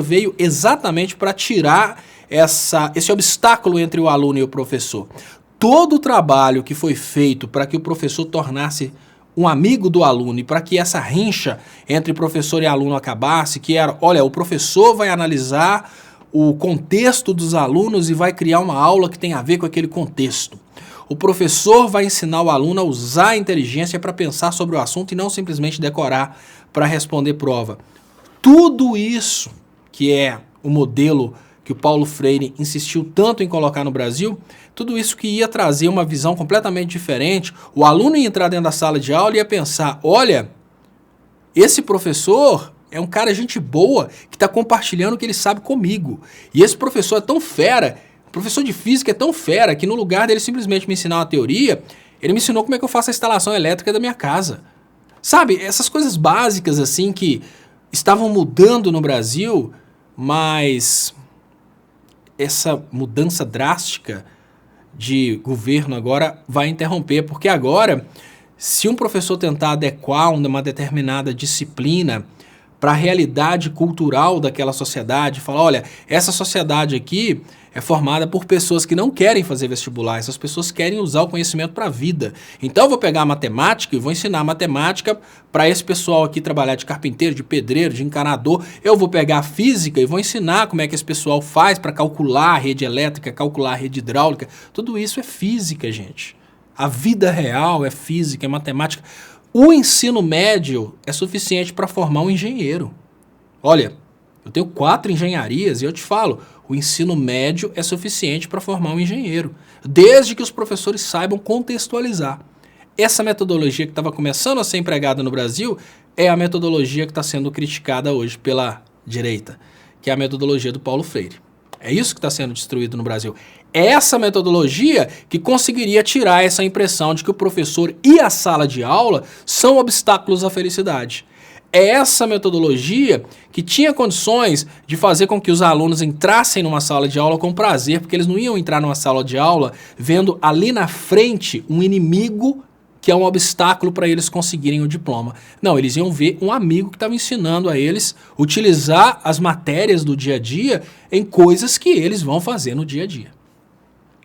veio exatamente para tirar esse obstáculo entre o aluno e o professor. Todo o trabalho que foi feito para que o professor tornasse um amigo do aluno e para que essa rincha entre professor e aluno acabasse, que era, olha, o professor vai analisar o contexto dos alunos e vai criar uma aula que tem a ver com aquele contexto. O professor vai ensinar o aluno a usar a inteligência para pensar sobre o assunto e não simplesmente decorar para responder prova. Tudo isso que é o modelo que o Paulo Freire insistiu tanto em colocar no Brasil, tudo isso que ia trazer uma visão completamente diferente. O aluno ia entrar dentro da sala de aula e ia pensar, olha, esse professor é um cara gente boa que está compartilhando o que ele sabe comigo. E esse professor é tão fera, o professor de física é tão fera que no lugar dele simplesmente me ensinar uma teoria, ele me ensinou como é que eu faço a instalação elétrica da minha casa. Sabe, essas coisas básicas assim que estavam mudando no Brasil, mas essa mudança drástica de governo agora vai interromper, porque agora, se um professor tentar adequar uma determinada disciplina para a realidade cultural daquela sociedade, falar, olha, essa sociedade aqui é formada por pessoas que não querem fazer vestibular, essas pessoas querem usar o conhecimento para a vida. Então eu vou pegar a matemática e vou ensinar matemática para esse pessoal aqui trabalhar de carpinteiro, de pedreiro, de encanador. Eu vou pegar a física e vou ensinar como é que esse pessoal faz para calcular a rede elétrica, calcular a rede hidráulica. Tudo isso é física, gente. A vida real é física, é matemática. O ensino médio é suficiente para formar um engenheiro. Olha, eu tenho 4 engenharias e eu te falo, o ensino médio é suficiente para formar um engenheiro, desde que os professores saibam contextualizar. Essa metodologia que estava começando a ser empregada no Brasil é a metodologia que está sendo criticada hoje pela direita, que é a metodologia do Paulo Freire. É isso que está sendo destruído no Brasil. É essa metodologia que conseguiria tirar essa impressão de que o professor e a sala de aula são obstáculos à felicidade. É essa metodologia que tinha condições de fazer com que os alunos entrassem numa sala de aula com prazer, porque eles não iam entrar numa sala de aula vendo ali na frente um inimigo que é um obstáculo para eles conseguirem o diploma. Não, eles iam ver um amigo que estava ensinando a eles utilizar as matérias do dia a dia em coisas que eles vão fazer no dia a dia.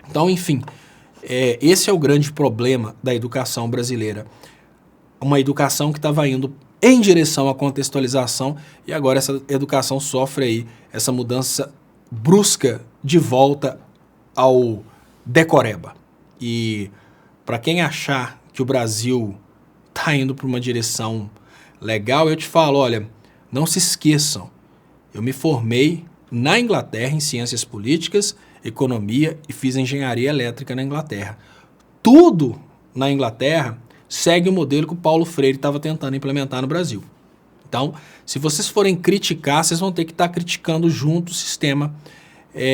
Então, enfim, esse é o grande problema da educação brasileira. Uma educação que estava indo em direção à contextualização e agora essa educação sofre aí essa mudança brusca de volta ao decoreba. E para quem achar que o Brasil está indo para uma direção legal, eu te falo, olha, não se esqueçam, eu me formei na Inglaterra em ciências políticas, economia e fiz engenharia elétrica na Inglaterra. Tudo na Inglaterra segue o modelo que o Paulo Freire estava tentando implementar no Brasil. Então, se vocês forem criticar, vocês vão ter que estar criticando junto o sistema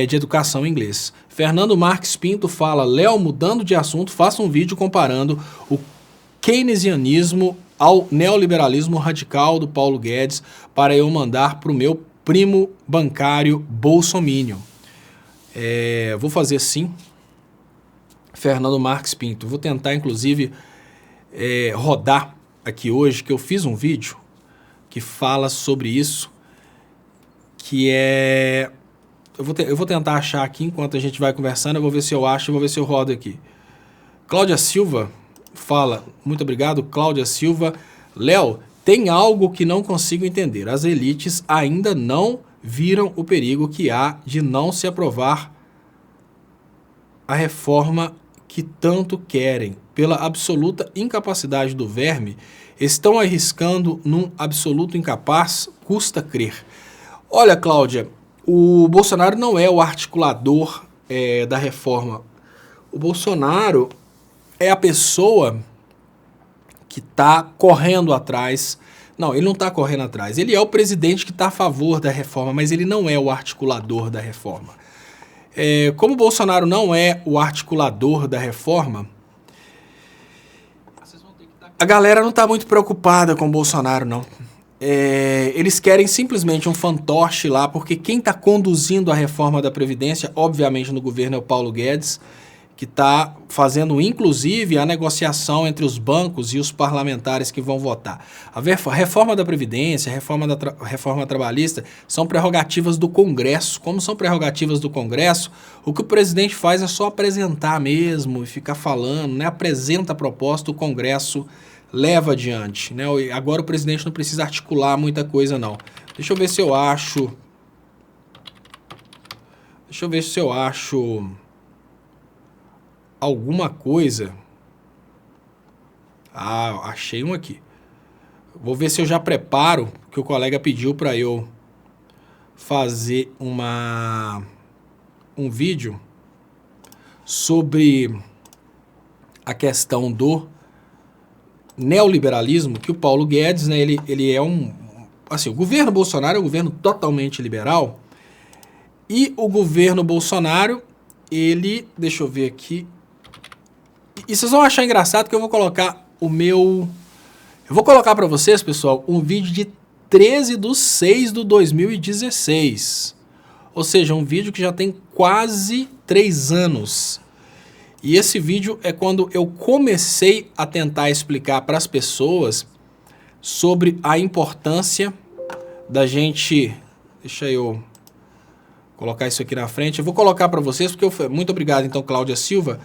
de educação inglês. Fernando Marques Pinto fala, Léo, mudando de assunto, faça um vídeo comparando o keynesianismo ao neoliberalismo radical do Paulo Guedes para eu mandar para o meu primo bancário bolsominion. Vou fazer sim. Fernando Marques Pinto. Vou tentar, inclusive, rodar aqui hoje, que eu fiz um vídeo que fala sobre isso, que é... Eu vou tentar achar aqui enquanto a gente vai conversando, eu vou ver se eu acho e vou ver se eu rodo aqui. Cláudia Silva fala, muito obrigado, Cláudia Silva. Léo, tem algo que não consigo entender. As elites ainda não viram o perigo que há de não se aprovar a reforma que tanto querem. Pela absoluta incapacidade do verme, estão arriscando num absoluto incapaz, custa crer. Olha, Cláudia, o Bolsonaro não é o articulador da reforma. O Bolsonaro é a pessoa que está correndo atrás. Não, ele não está correndo atrás. Ele é o presidente que está a favor da reforma, mas ele não é o articulador da reforma. Como o Bolsonaro não é o articulador da reforma, a galera não está muito preocupada com o Bolsonaro, não. Eles querem simplesmente um fantoche lá, porque quem está conduzindo a reforma da Previdência, obviamente no governo, é o Paulo Guedes, que está fazendo, inclusive, a negociação entre os bancos e os parlamentares que vão votar. A reforma da Previdência, a reforma trabalhista, são prerrogativas do Congresso. Como são prerrogativas do Congresso, o que o presidente faz é só apresentar mesmo e ficar falando, né? Apresenta a proposta, o Congresso leva adiante, né? Agora o presidente não precisa articular muita coisa, não. Deixa eu ver se eu acho... alguma coisa. Ah, achei um aqui. Vou ver se eu já preparo, que o colega pediu para eu fazer um vídeo sobre a questão do neoliberalismo, que o Paulo Guedes, né, ele é assim, o governo Bolsonaro é um governo totalmente liberal, e o governo Bolsonaro, deixa eu ver aqui, e vocês vão achar engraçado que eu vou colocar eu vou colocar para vocês, pessoal, um vídeo de 13/6/2016. Ou seja, um vídeo que já tem quase 3 anos. E esse vídeo é quando eu comecei a tentar explicar para as pessoas sobre a importância da gente... Deixa eu colocar isso aqui na frente. Eu vou colocar para vocês, porque muito obrigado, então, Cláudia Silva.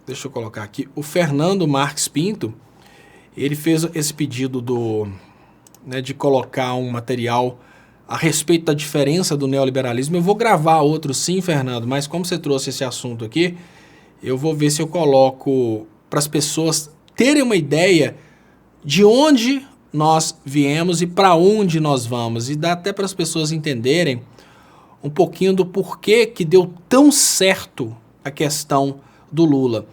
Deixa eu colocar aqui. O Fernando Marques Pinto, ele fez esse pedido de colocar um material a respeito da diferença do neoliberalismo. Eu vou gravar outro sim, Fernando, mas como você trouxe esse assunto aqui, eu vou ver se eu coloco para as pessoas terem uma ideia de onde nós viemos e para onde nós vamos. E dá até para as pessoas entenderem um pouquinho do porquê que deu tão certo a questão do Lula.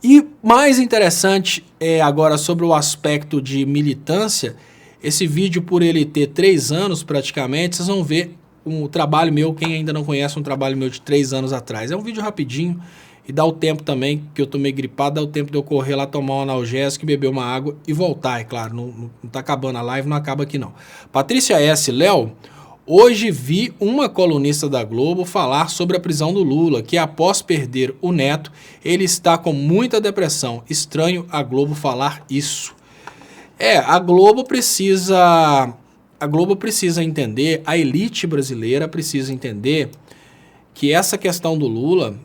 E mais interessante agora sobre o aspecto de militância, esse vídeo, por ele ter 3 anos praticamente, vocês vão ver um trabalho meu, quem ainda não conhece, um trabalho meu de 3 anos atrás. É um vídeo rapidinho e dá o tempo também, que eu tô meio gripado, dá o tempo de eu correr lá, tomar um analgésico, beber uma água e voltar, é claro. Não tá acabando a live, não acaba aqui não. Patrícia S. Léo, hoje vi uma colunista da Globo falar sobre a prisão do Lula, que após perder o neto, ele está com muita depressão. Estranho a Globo falar isso. A Globo precisa entender, a elite brasileira precisa entender que essa questão do Lula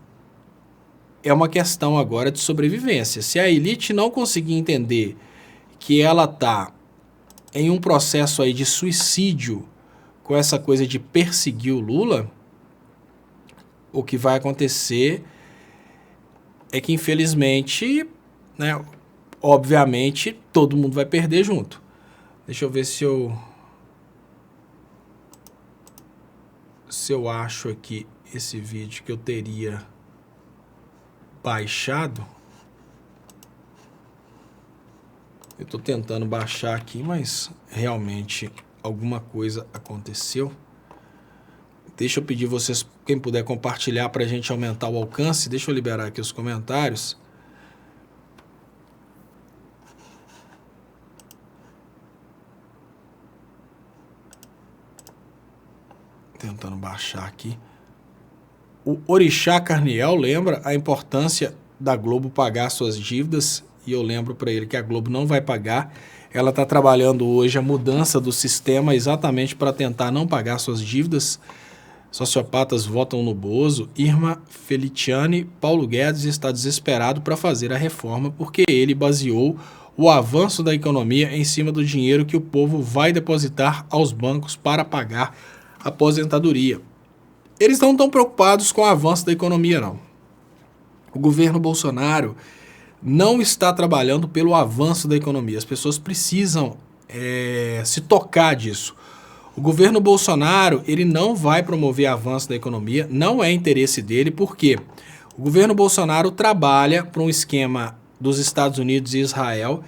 é uma questão agora de sobrevivência. Se a elite não conseguir entender que ela está em um processo aí de suicídio com essa coisa de perseguir o Lula, o que vai acontecer é que, infelizmente, né, obviamente, todo mundo vai perder junto. Deixa eu ver se eu acho aqui esse vídeo que eu teria baixado. Eu estou tentando baixar aqui, mas realmente alguma coisa aconteceu. Deixa eu pedir vocês, quem puder compartilhar para a gente aumentar o alcance. Deixa eu liberar aqui os comentários. Tentando baixar aqui. O Orixá Carniel lembra a importância da Globo pagar suas dívidas, e eu lembro para ele que a Globo não vai pagar. Ela está trabalhando hoje a mudança do sistema exatamente para tentar não pagar suas dívidas. Sociopatas votam no Bozo. Irma Feliciani, Paulo Guedes está desesperado para fazer a reforma porque ele baseou o avanço da economia em cima do dinheiro que o povo vai depositar aos bancos para pagar a aposentadoria. Eles não estão preocupados com o avanço da economia, não. O governo Bolsonaro não está trabalhando pelo avanço da economia. As pessoas precisam se tocar disso. O governo Bolsonaro ele não vai promover avanço da economia, não é interesse dele, porque o governo Bolsonaro trabalha para um esquema dos Estados Unidos e Israel,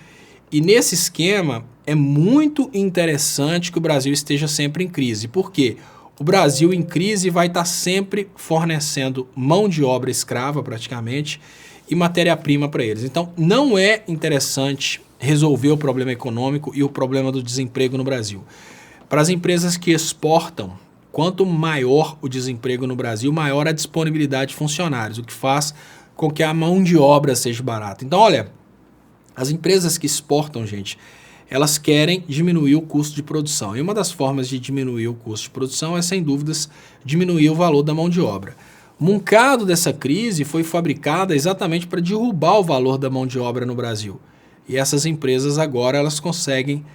e nesse esquema é muito interessante que o Brasil esteja sempre em crise. Por quê? O Brasil em crise vai estar sempre fornecendo mão de obra escrava, praticamente, e matéria-prima para eles. Então, não é interessante resolver o problema econômico e o problema do desemprego no Brasil. Para as empresas que exportam, quanto maior o desemprego no Brasil, maior a disponibilidade de funcionários, o que faz com que a mão de obra seja barata. Então, olha, as empresas que exportam, gente, elas querem diminuir o custo de produção. E uma das formas de diminuir o custo de produção é, sem dúvidas, diminuir o valor da mão de obra. O moncado dessa crise foi fabricada exatamente para derrubar o valor da mão de obra no Brasil. E essas empresas agora elas conseguem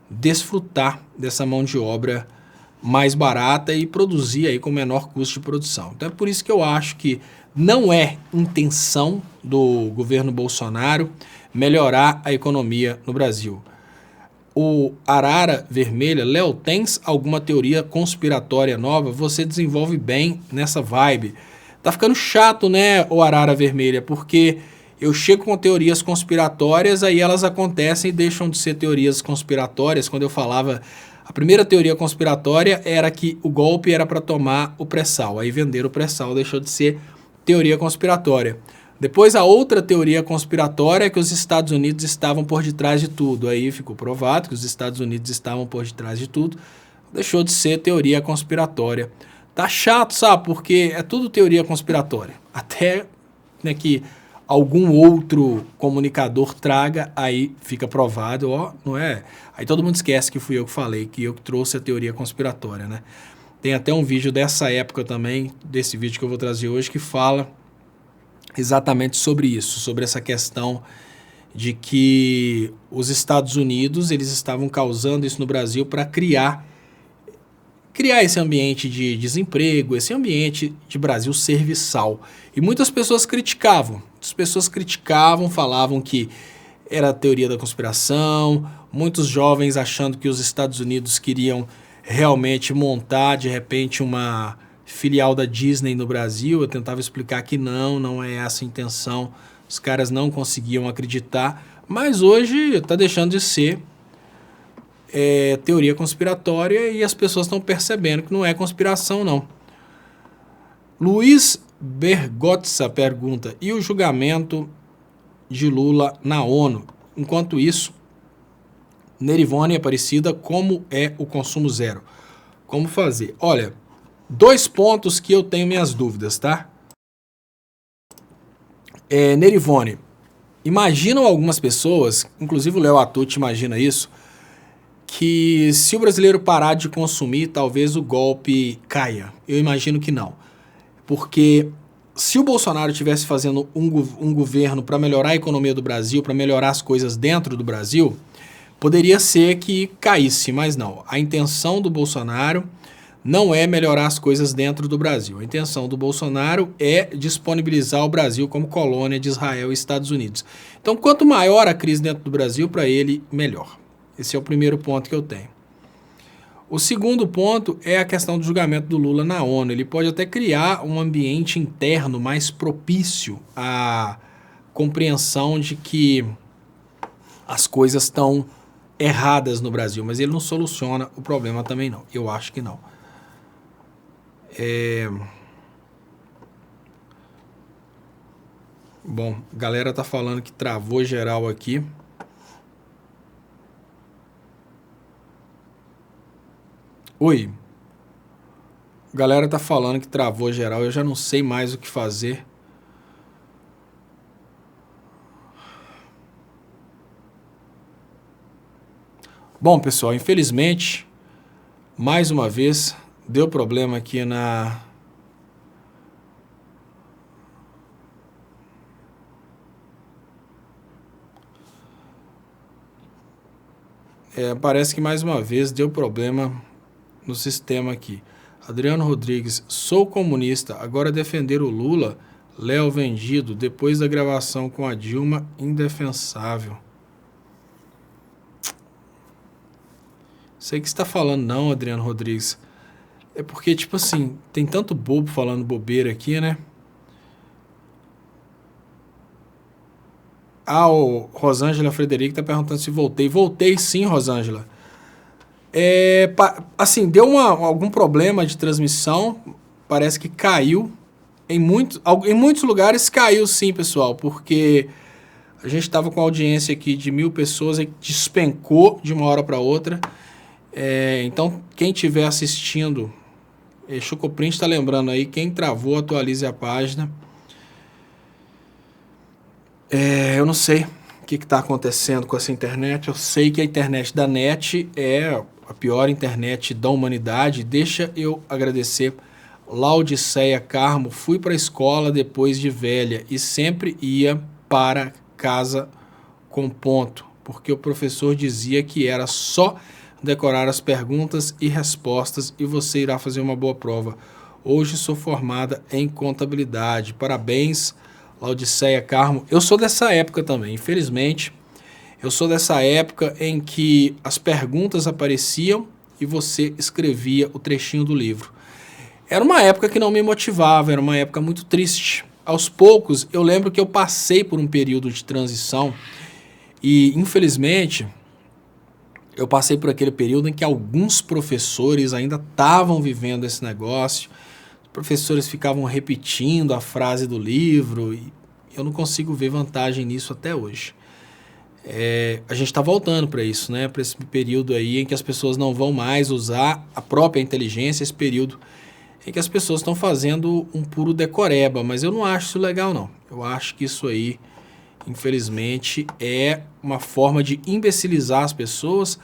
desfrutar dessa mão de obra mais barata e produzir aí com menor custo de produção. Então é por isso que eu acho que não é intenção do governo Bolsonaro melhorar a economia no Brasil. O Arara Vermelha, Léo, tens alguma teoria conspiratória nova? Você desenvolve bem nessa vibe. Tá ficando chato, né, o Arara Vermelha, porque eu chego com teorias conspiratórias, aí elas acontecem e deixam de ser teorias conspiratórias. Quando eu falava, a primeira teoria conspiratória era que o golpe era para tomar o pré-sal, aí vender o pré-sal deixou de ser teoria conspiratória. Depois a outra teoria conspiratória é que os Estados Unidos estavam por detrás de tudo. Aí ficou provado que os Estados Unidos estavam por detrás de tudo. Deixou de ser teoria conspiratória. Tá chato, sabe? Porque é tudo teoria conspiratória. Até, né, que algum outro comunicador traga, aí fica provado, ó, não é? Aí todo mundo esquece que fui eu que falei, que eu que trouxe a teoria conspiratória, né? Tem até um vídeo dessa época também, desse vídeo que eu vou trazer hoje, que fala exatamente sobre isso, sobre essa questão de que os Estados Unidos eles estavam causando isso no Brasil para criar esse ambiente de desemprego, esse ambiente de Brasil serviçal. E muitas pessoas criticavam, falavam que era a teoria da conspiração, muitos jovens achando que os Estados Unidos queriam realmente montar, de repente, uma filial da Disney no Brasil. Eu tentava explicar que não é essa a intenção, os caras não conseguiam acreditar, mas hoje está deixando de ser teoria conspiratória e as pessoas estão percebendo que não é conspiração, não. Luiz Bergotza pergunta, e o julgamento de Lula na ONU? Enquanto isso, Nerivone Aparecida, como é o consumo zero? Como fazer? Olha, 2 pontos que eu tenho minhas dúvidas, tá? Nerivone, imaginam algumas pessoas, inclusive o Léo Atucci imagina isso, que se o brasileiro parar de consumir, talvez o golpe caia. Eu imagino que não. Porque se o Bolsonaro estivesse fazendo um governo para melhorar a economia do Brasil, para melhorar as coisas dentro do Brasil, poderia ser que caísse, mas não. A intenção do Bolsonaro não é melhorar as coisas dentro do Brasil. A intenção do Bolsonaro é disponibilizar o Brasil como colônia de Israel e Estados Unidos. Então, quanto maior a crise dentro do Brasil, para ele, melhor. Esse é o primeiro ponto que eu tenho. O segundo ponto é a questão do julgamento do Lula na ONU. Ele pode até criar um ambiente interno mais propício à compreensão de que as coisas estão erradas no Brasil, mas ele não soluciona o problema também não. Eu acho que não. Bom, a galera tá falando que travou geral aqui. Oi. A galera tá falando que travou geral, eu já não sei mais o que fazer. Bom, pessoal, infelizmente, mais uma vez, deu problema aqui na... parece que mais uma vez deu problema no sistema aqui. Adriano Rodrigues, sou comunista, agora defender o Lula, Léo vendido, depois da gravação com a Dilma, indefensável. Sei que você está falando não, Adriano Rodrigues. É porque, tipo assim, tem tanto bobo falando bobeira aqui, né? Ah, o Rosângela Frederico tá perguntando se voltei. Voltei sim, Rosângela. Assim, deu algum problema de transmissão. Parece que caiu. Em muitos lugares caiu sim, pessoal. Porque a gente estava com audiência aqui de 1.000 pessoas e despencou de uma hora para outra. Então, quem estiver assistindo, Chocoprint está lembrando aí, quem travou, atualize a página. Eu não sei o que está acontecendo com essa internet. Eu sei que a internet da NET é a pior internet da humanidade. Deixa eu agradecer. Laudiceia Carmo, fui para a escola depois de velha e sempre ia para casa com ponto, porque o professor dizia que era só decorar as perguntas e respostas e você irá fazer uma boa prova. Hoje sou formada em contabilidade. Parabéns, Laudiceia Carmo. Eu sou dessa época também, infelizmente. Eu sou dessa época em que as perguntas apareciam e você escrevia o trechinho do livro. Era uma época que não me motivava, era uma época muito triste. Aos poucos, eu lembro que eu passei por um período de transição e, infelizmente, eu passei por aquele período em que alguns professores ainda estavam vivendo esse negócio. Os professores ficavam repetindo a frase do livro e eu não consigo ver vantagem nisso até hoje. A gente está voltando para isso, né? Para esse período aí em que as pessoas não vão mais usar a própria inteligência, esse período em que as pessoas estão fazendo um puro decoreba, mas eu não acho isso legal, não. Eu acho que isso aí, infelizmente, é uma forma de imbecilizar as pessoas.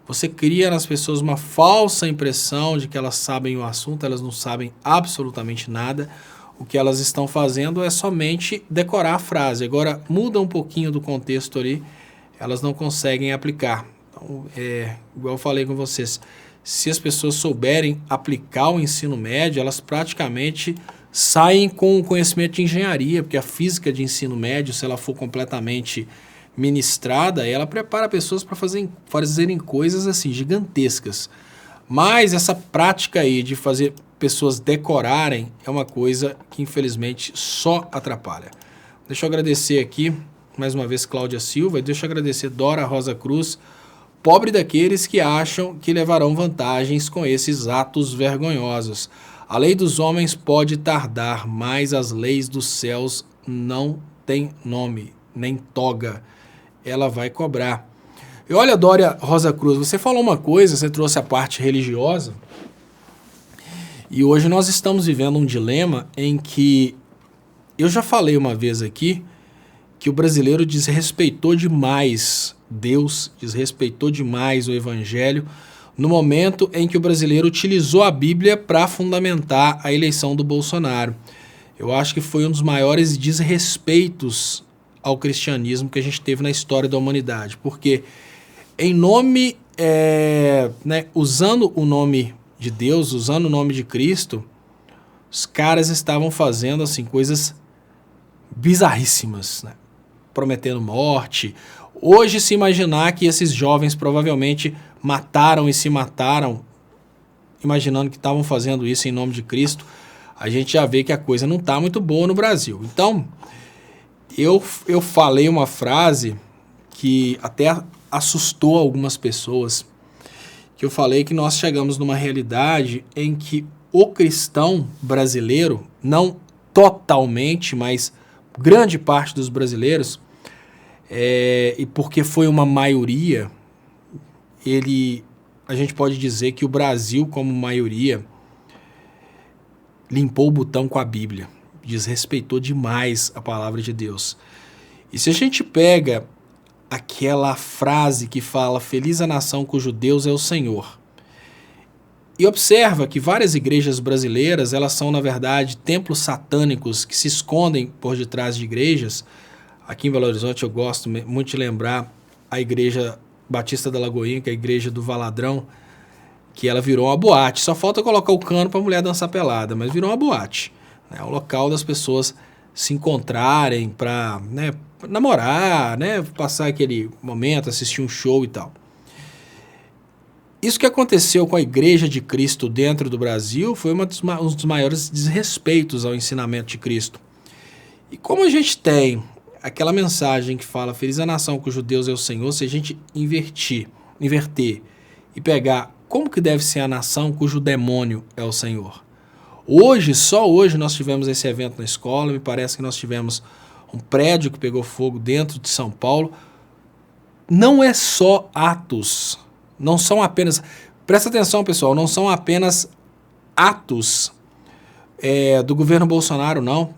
Você cria nas pessoas uma falsa impressão de que elas sabem o assunto, elas não sabem absolutamente nada. O que elas estão fazendo é somente decorar a frase. Agora, muda um pouquinho do contexto ali, elas não conseguem aplicar. Então, igual eu falei com vocês, se as pessoas souberem aplicar o ensino médio, elas praticamente saem com o conhecimento de engenharia, porque a física de ensino médio, se ela for completamente ministrada, ela prepara pessoas para fazerem coisas assim gigantescas. Mas essa prática aí de fazer pessoas decorarem é uma coisa que infelizmente só atrapalha. Deixa eu agradecer aqui, mais uma vez, Cláudia Silva, e deixa eu agradecer Dora Rosa Cruz, pobre daqueles que acham que levarão vantagens com esses atos vergonhosos. A lei dos homens pode tardar, mas as leis dos céus não têm nome, nem toga. Ela vai cobrar. E olha, Dora Rosa Cruz, você falou uma coisa, você trouxe a parte religiosa, e hoje nós estamos vivendo um dilema em que, eu já falei uma vez aqui, que o brasileiro desrespeitou demais Deus, desrespeitou demais o Evangelho, no momento em que o brasileiro utilizou a Bíblia para fundamentar a eleição do Bolsonaro. Eu acho que foi um dos maiores desrespeitos ao cristianismo que a gente teve na história da humanidade, porque em nome, usando o nome de Deus, usando o nome de Cristo, os caras estavam fazendo assim coisas bizarríssimas, né? Prometendo morte. Hoje, se imaginar que esses jovens provavelmente mataram e se mataram, imaginando que estavam fazendo isso em nome de Cristo, a gente já vê que a coisa não está muito boa no Brasil. Então, eu falei uma frase que até assustou algumas pessoas, que eu falei que nós chegamos numa realidade em que o cristão brasileiro, não totalmente, mas grande parte dos brasileiros, e porque foi uma maioria, a gente pode dizer que o Brasil, como maioria, limpou o botão com a Bíblia, desrespeitou demais a palavra de Deus. E se a gente pega aquela frase que fala feliz a nação cujo Deus é o Senhor, e observa que várias igrejas brasileiras, elas são, na verdade, templos satânicos que se escondem por detrás de igrejas. Aqui em Belo Horizonte eu gosto muito de lembrar a Igreja Batista da Lagoinha, que é a igreja do Valadrão, que ela virou uma boate. Só falta colocar o cano para a mulher dançar pelada, mas virou uma boate. É um local das pessoas se encontrarem para, né, namorar, né, passar aquele momento, assistir um show e tal. Isso que aconteceu com a Igreja de Cristo dentro do Brasil foi um dos maiores desrespeitos ao ensinamento de Cristo. E como a gente tem aquela mensagem que fala feliz a nação cujo Deus é o Senhor, se a gente inverter e pegar como que deve ser a nação cujo demônio é o Senhor. Hoje, só hoje nós tivemos esse evento na escola, me parece que nós tivemos um prédio que pegou fogo dentro de São Paulo. Não é só atos. Não são apenas, presta atenção pessoal, não são apenas atos do governo Bolsonaro, não.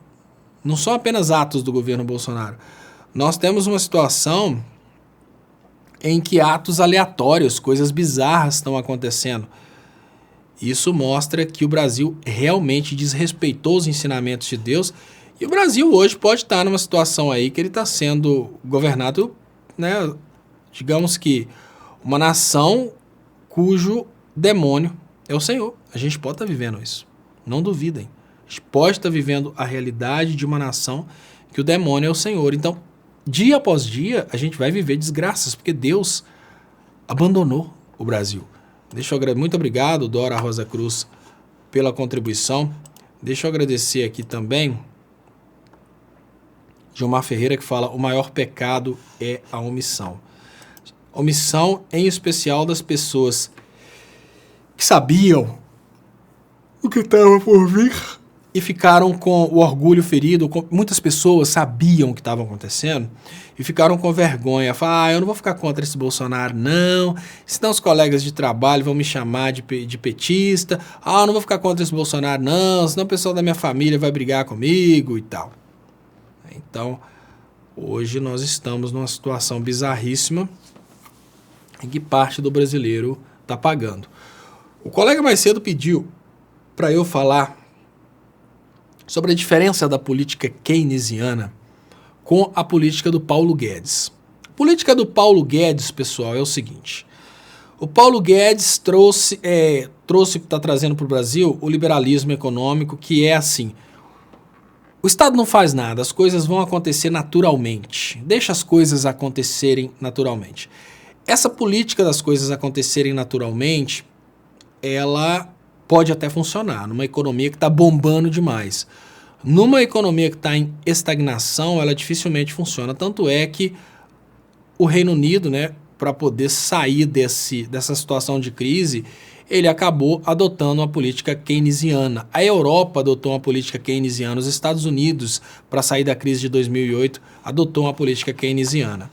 Não são apenas atos do governo Bolsonaro. Nós temos uma situação em que atos aleatórios, coisas bizarras estão acontecendo. Isso mostra que o Brasil realmente desrespeitou os ensinamentos de Deus. E o Brasil hoje pode estar numa situação aí que ele está sendo governado, né, digamos que uma nação cujo demônio é o Senhor. A gente pode estar vivendo isso. Não duvidem. A gente pode estar vivendo a realidade de uma nação que o demônio é o Senhor. Então, dia após dia, a gente vai viver desgraças, porque Deus abandonou o Brasil. Muito obrigado, Dora Rosa Cruz, pela contribuição. Deixa eu agradecer aqui também Gilmar Ferreira, que fala: o maior pecado é a omissão. Omissão, em especial, das pessoas que sabiam o que estava por vir e ficaram com o orgulho ferido. Muitas pessoas sabiam o que estava acontecendo e ficaram com vergonha. Falaram: eu não vou ficar contra esse Bolsonaro, não. Senão os colegas de trabalho vão me chamar de petista. Eu não vou ficar contra esse Bolsonaro, não. Senão o pessoal da minha família vai brigar comigo e tal. Então, hoje nós estamos numa situação bizarríssima em que parte do brasileiro está pagando. O colega mais cedo pediu para eu falar sobre a diferença da política keynesiana com a política do Paulo Guedes. A política do Paulo Guedes, pessoal, é o seguinte: o Paulo Guedes está trazendo para o Brasil o liberalismo econômico, que é assim: o Estado não faz nada, as coisas vão acontecer naturalmente. Deixa as coisas acontecerem naturalmente. Essa política das coisas acontecerem naturalmente, ela pode até funcionar numa economia que está bombando demais. Numa economia que está em estagnação, ela dificilmente funciona. Tanto é que o Reino Unido, né, para poder sair dessa situação de crise, ele acabou adotando uma política keynesiana. A Europa adotou uma política keynesiana. Os Estados Unidos, para sair da crise de 2008, adotou uma política keynesiana.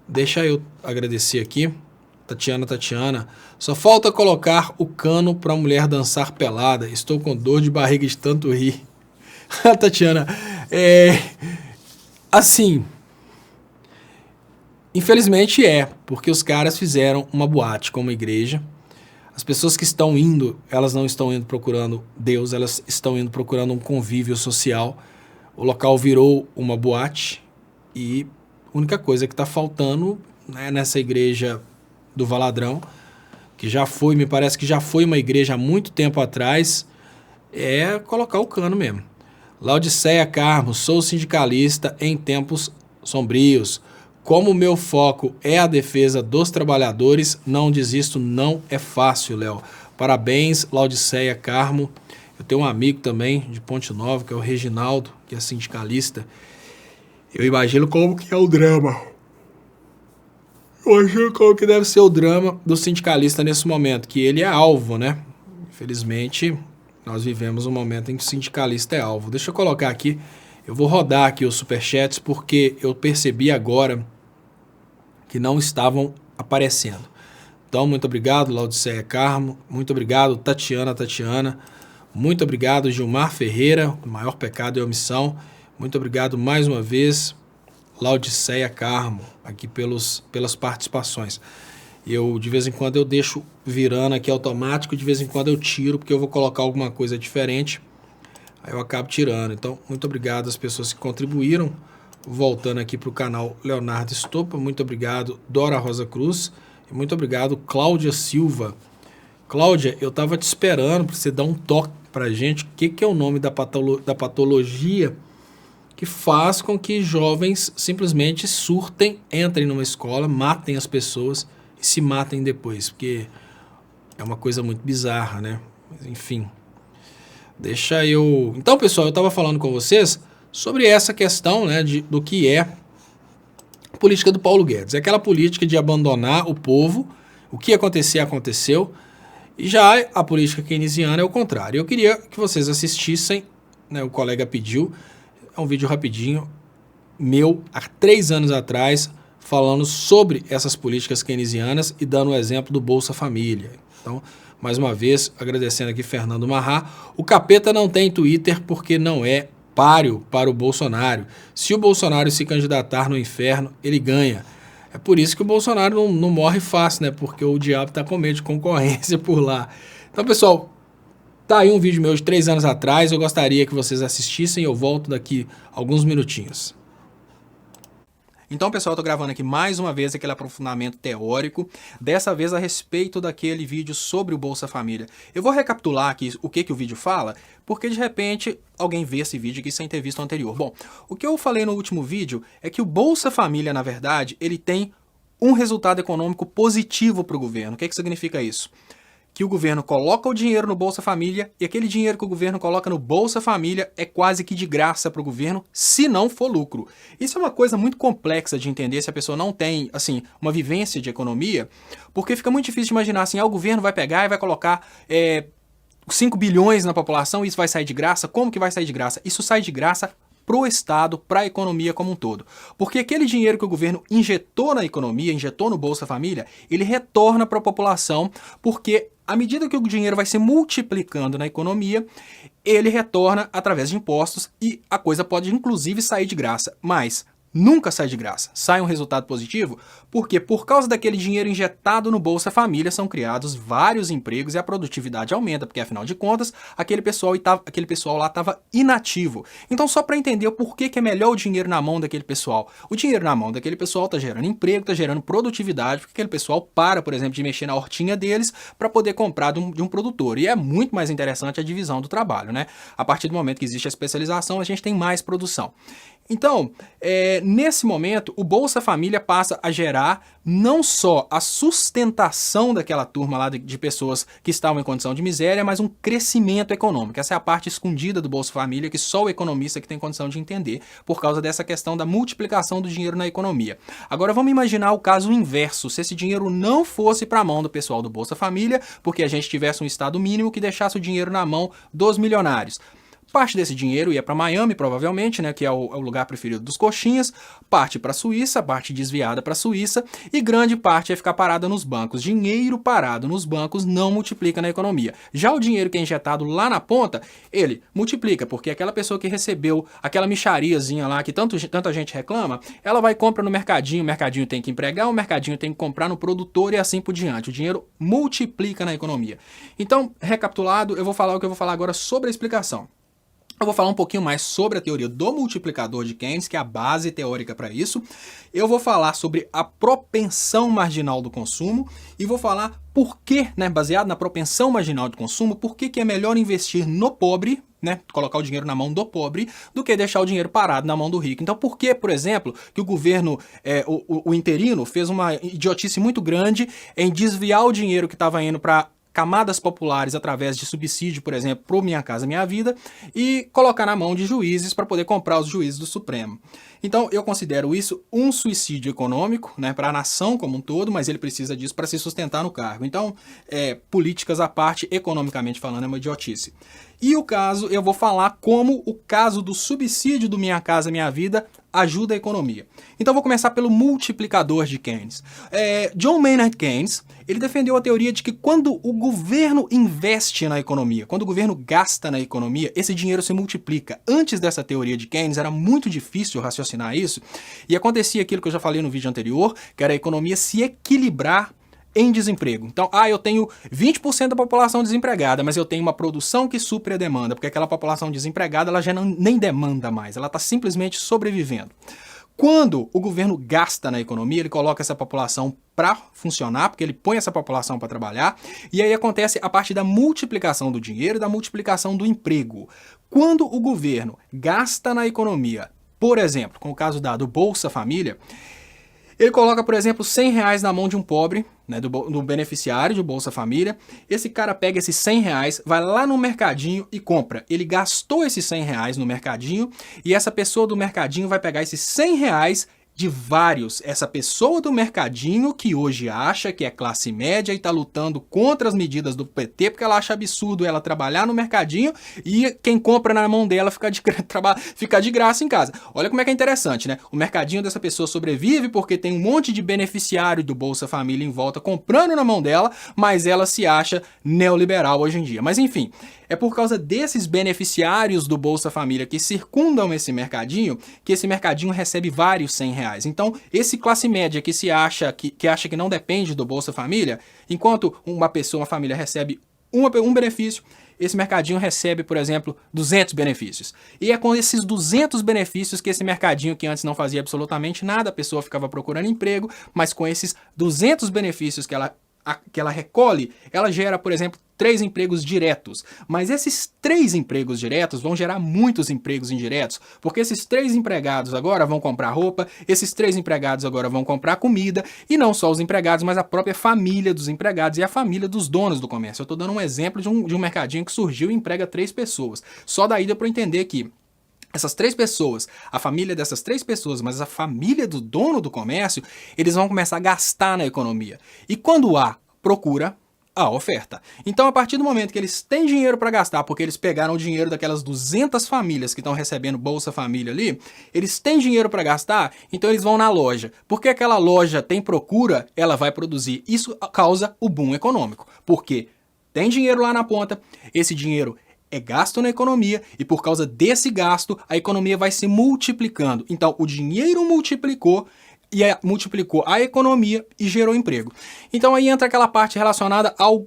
Deixa eu agradecer aqui. Tatiana. Só falta colocar o cano para a mulher dançar pelada. Estou com dor de barriga de tanto rir. Tatiana, assim, infelizmente porque os caras fizeram uma boate com uma igreja. As pessoas que estão indo, elas não estão indo procurando Deus, elas estão indo procurando um convívio social. O local virou uma boate e a única coisa que está faltando, né, nessa igreja do Valadrão, que me parece que já foi uma igreja há muito tempo atrás, é colocar o cano mesmo. Laodiceia Carmo: sou sindicalista em tempos sombrios. Como o meu foco é a defesa dos trabalhadores, não desisto, não é fácil, Léo. Parabéns, Laodiceia Carmo. Eu tenho um amigo também de Ponte Nova, que é o Reginaldo, que é sindicalista. Eu imagino como que é o drama. Eu imagino como que deve ser o drama do sindicalista nesse momento, que ele é alvo, né? Infelizmente, nós vivemos um momento em que o sindicalista é alvo. Deixa eu colocar aqui, eu vou rodar aqui os superchats, porque eu percebi agora que não estavam aparecendo. Então, muito obrigado, Laodiceia Carmo. Muito obrigado, Tatiana. Muito obrigado, Gilmar Ferreira, o maior pecado é omissão. Muito obrigado mais uma vez, Laodiceia Carmo, aqui pelas participações. De vez em quando eu deixo virando aqui automático, de vez em quando eu tiro, porque eu vou colocar alguma coisa diferente, aí eu acabo tirando. Então, muito obrigado às pessoas que contribuíram. Voltando aqui para o canal Leonardo Estopa, muito obrigado, Dora Rosa Cruz, e muito obrigado, Cláudia Silva. Cláudia, eu estava te esperando para você dar um toque para a gente, o que é o nome da patologia que faz com que jovens simplesmente surtem, entrem numa escola, matem as pessoas e se matem depois, porque é uma coisa muito bizarra, né? Mas, enfim, deixa eu... Então, pessoal, eu estava falando com vocês sobre essa questão, né, do que é a política do Paulo Guedes. É aquela política de abandonar o povo, o que acontecer, aconteceu, e já a política keynesiana é o contrário. Eu queria que vocês assistissem, né, o colega pediu, é um vídeo rapidinho, meu, há 3 anos atrás, falando sobre essas políticas keynesianas e dando o exemplo do Bolsa Família. Então, mais uma vez, agradecendo aqui Fernando Marrá. O capeta não tem Twitter porque não é páreo para o Bolsonaro. Se o Bolsonaro se candidatar no inferno, ele ganha. É por isso que o Bolsonaro não morre fácil, né? Porque o diabo está com medo de concorrência por lá. Então, pessoal, tá aí um vídeo meu de 3 anos atrás. Eu gostaria que vocês assistissem. Eu volto daqui alguns minutinhos. Então, pessoal, eu tô gravando aqui mais uma vez aquele aprofundamento teórico, dessa vez a respeito daquele vídeo sobre o Bolsa Família. Eu vou recapitular aqui o que o vídeo fala, porque de repente alguém vê esse vídeo aqui sem ter visto o anterior. Bom, o que eu falei no último vídeo é que o Bolsa Família, na verdade, ele tem um resultado econômico positivo para o governo. O que significa isso? Que o governo coloca o dinheiro no Bolsa Família e aquele dinheiro que o governo coloca no Bolsa Família é quase que de graça para o governo, se não for lucro. Isso é uma coisa muito complexa de entender se a pessoa não tem, assim, uma vivência de economia, porque fica muito difícil de imaginar assim, o governo vai pegar e vai colocar 5 bilhões na população e isso vai sair de graça? Como que vai sair de graça? Isso sai de graça para o Estado, para a economia como um todo. Porque aquele dinheiro que o governo injetou na economia, injetou no Bolsa Família, ele retorna para a população, porque à medida que o dinheiro vai se multiplicando na economia, ele retorna através de impostos e a coisa pode inclusive sair de graça. Mas nunca sai de graça. Sai um resultado positivo porque por causa daquele dinheiro injetado no Bolsa Família são criados vários empregos e a produtividade aumenta, porque afinal de contas aquele pessoal lá estava inativo. Então só para entender o porquê que é melhor o dinheiro na mão daquele pessoal. O dinheiro na mão daquele pessoal está gerando emprego, está gerando produtividade, porque aquele pessoal para, por exemplo, de mexer na hortinha deles para poder comprar de um produtor. E é muito mais interessante a divisão do trabalho, né? A partir do momento que existe a especialização, a gente tem mais produção. Então, nesse momento, o Bolsa Família passa a gerar não só a sustentação daquela turma lá de pessoas que estavam em condição de miséria, mas um crescimento econômico. Essa é a parte escondida do Bolsa Família que só o economista que tem condição de entender por causa dessa questão da multiplicação do dinheiro na economia. Agora vamos imaginar o caso inverso, se esse dinheiro não fosse para a mão do pessoal do Bolsa Família, porque a gente tivesse um estado mínimo que deixasse o dinheiro na mão dos milionários. Parte desse dinheiro ia para Miami, provavelmente, né, que é o lugar preferido dos coxinhas, parte para a Suíça, parte desviada para a Suíça, e grande parte ia ficar parada nos bancos. Dinheiro parado nos bancos não multiplica na economia. Já o dinheiro que é injetado lá na ponta, ele multiplica, porque aquela pessoa que recebeu aquela mixariazinha lá que tanta gente reclama, ela vai e compra no mercadinho, o mercadinho tem que empregar, o mercadinho tem que comprar no produtor e assim por diante. O dinheiro multiplica na economia. Então, recapitulado, eu vou falar o que eu vou falar agora sobre a explicação. Eu vou falar um pouquinho mais sobre a teoria do multiplicador de Keynes, que é a base teórica para isso. Eu vou falar sobre a propensão marginal do consumo e vou falar por que, né, baseado na propensão marginal de consumo, por que é melhor investir no pobre, né, colocar o dinheiro na mão do pobre, do que deixar o dinheiro parado na mão do rico. Então, por que, por exemplo, que o governo, o interino, fez uma idiotice muito grande em desviar o dinheiro que estava indo para camadas populares através de subsídio, por exemplo, pro Minha Casa Minha Vida, e colocar na mão de juízes para poder comprar os juízes do Supremo. Então, eu considero isso um suicídio econômico, né, para a nação como um todo, mas ele precisa disso para se sustentar no cargo. Então, políticas à parte, economicamente falando, é uma idiotice. E o caso, eu vou falar como o caso do subsídio do Minha Casa Minha Vida ajuda a economia? Então vou começar pelo multiplicador de Keynes. John Maynard Keynes, ele defendeu a teoria de que quando o governo investe na economia, quando o governo gasta na economia, esse dinheiro se multiplica. Antes dessa teoria de Keynes era muito difícil raciocinar isso, e acontecia aquilo que eu já falei no vídeo anterior, que era a economia se equilibrar em desemprego. Então, eu tenho 20% da população desempregada, mas eu tenho uma produção que supre a demanda, porque aquela população desempregada ela já nem demanda mais, ela está simplesmente sobrevivendo. Quando o governo gasta na economia, ele coloca essa população para funcionar, porque ele põe essa população para trabalhar, e aí acontece a parte da multiplicação do dinheiro e da multiplicação do emprego. Quando o governo gasta na economia, por exemplo, com o caso do Bolsa Família, ele coloca, por exemplo, R$100 na mão de um pobre, né, do beneficiário de Bolsa Família. Esse cara pega esses R$100, vai lá no mercadinho e compra. Ele gastou esses R$100 no mercadinho e essa pessoa do mercadinho vai pegar esses R$100 de vários. Essa pessoa do mercadinho que hoje acha que é classe média e está lutando contra as medidas do PT porque ela acha absurdo ela trabalhar no mercadinho e quem compra na mão dela fica de graça em casa. Olha como é que é interessante, né? O mercadinho dessa pessoa sobrevive porque tem um monte de beneficiário do Bolsa Família em volta comprando na mão dela, mas ela se acha neoliberal hoje em dia. Mas enfim, é por causa desses beneficiários do Bolsa Família que circundam esse mercadinho que esse mercadinho recebe vários R$100. Então, esse classe média que acha que não depende do Bolsa Família, enquanto uma família recebe um benefício, esse mercadinho recebe, por exemplo, 200 benefícios. E é com esses 200 benefícios que esse mercadinho, que antes não fazia absolutamente nada, a pessoa ficava procurando emprego, mas com esses 200 benefícios que ela recolhe, ela gera, por exemplo, 3 empregos diretos. Mas esses 3 empregos diretos vão gerar muitos empregos indiretos, porque esses 3 empregados agora vão comprar roupa, esses 3 empregados agora vão comprar comida, e não só os empregados, mas a própria família dos empregados e a família dos donos do comércio. Eu estou dando um exemplo de um mercadinho que surgiu e emprega 3 pessoas. Só daí dá para entender que essas 3 pessoas, a família dessas 3 pessoas, mas a família do dono do comércio, eles vão começar a gastar na economia. E quando há procura, há oferta. Então, a partir do momento que eles têm dinheiro para gastar, porque eles pegaram o dinheiro daquelas 200 famílias que estão recebendo Bolsa Família ali, eles têm dinheiro para gastar, então eles vão na loja. Porque aquela loja tem procura, ela vai produzir. Isso causa o boom econômico. Porque tem dinheiro lá na ponta, esse dinheiro é gasto na economia e por causa desse gasto a economia vai se multiplicando. Então o dinheiro multiplicou a economia e gerou emprego. Então aí entra aquela parte relacionada ao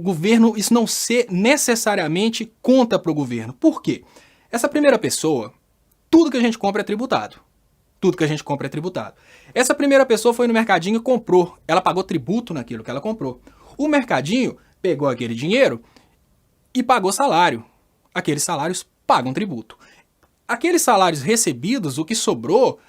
governo, isso não ser necessariamente conta para o governo. Por quê? Essa primeira pessoa, tudo que a gente compra é tributado. Tudo que a gente compra é tributado. Essa primeira pessoa foi no mercadinho e comprou. Ela pagou tributo naquilo que ela comprou. O mercadinho pegou aquele dinheiro e pagou salário. Aqueles salários pagam tributo. Aqueles salários recebidos, o que sobrou,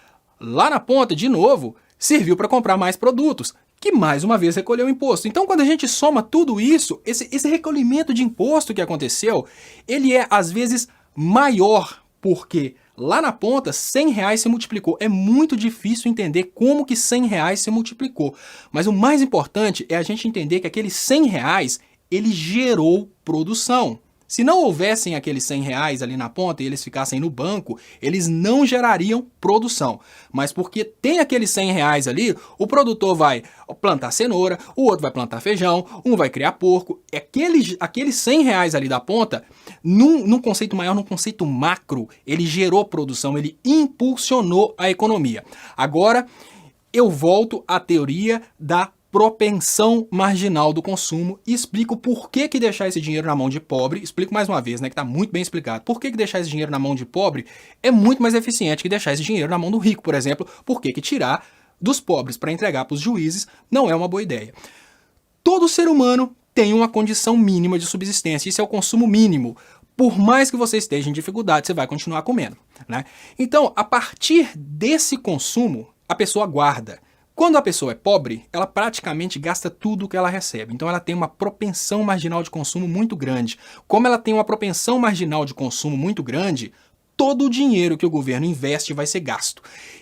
lá na ponta, de novo, serviu para comprar mais produtos, que mais uma vez recolheu imposto. Então, quando a gente soma tudo isso, esse recolhimento de imposto que aconteceu, ele é, às vezes, maior, porque lá na ponta, R$100 se multiplicou. É muito difícil entender como que R$100 se multiplicou. Mas o mais importante é a gente entender que aqueles R$100, ele gerou produção. Se não houvessem aqueles R$100 ali na ponta e eles ficassem no banco, eles não gerariam produção. Mas porque tem aqueles R$100 ali, o produtor vai plantar cenoura, o outro vai plantar feijão, um vai criar porco. Aqueles R$100 ali da ponta, num conceito maior, num conceito macro, ele gerou produção, ele impulsionou a economia. Agora, eu volto à teoria da propensão marginal do consumo e explico por que deixar esse dinheiro na mão de pobre, explico mais uma vez, né, que está muito bem explicado, por que deixar esse dinheiro na mão de pobre é muito mais eficiente que deixar esse dinheiro na mão do rico, por exemplo, por que tirar dos pobres para entregar para os juízes não é uma boa ideia. Todo ser humano tem uma condição mínima de subsistência, isso é o consumo mínimo. Por mais que você esteja em dificuldade, você vai continuar comendo, né? Então, a partir desse consumo, a pessoa guarda. Quando a pessoa é pobre, ela praticamente gasta tudo o que ela recebe. Então ela tem uma propensão marginal de consumo muito grande. Como ela tem uma propensão marginal de consumo muito grande, todo o dinheiro que o governo investe vai ser gasto.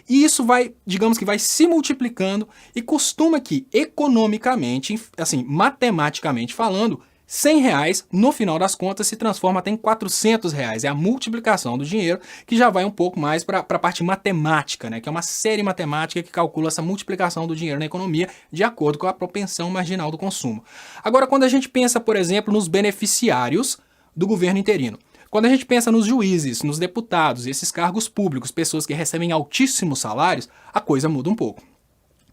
E isso vai, digamos que vai se multiplicando e costuma que economicamente, assim, matematicamente falando, R$100, no final das contas, se transforma até em R$400. É a multiplicação do dinheiro, que já vai um pouco mais para a parte matemática, né? Que é uma série matemática que calcula essa multiplicação do dinheiro na economia de acordo com a propensão marginal do consumo. Agora, quando a gente pensa, por exemplo, nos beneficiários do governo interino, quando a gente pensa nos juízes, nos deputados, esses cargos públicos, pessoas que recebem altíssimos salários, a coisa muda um pouco.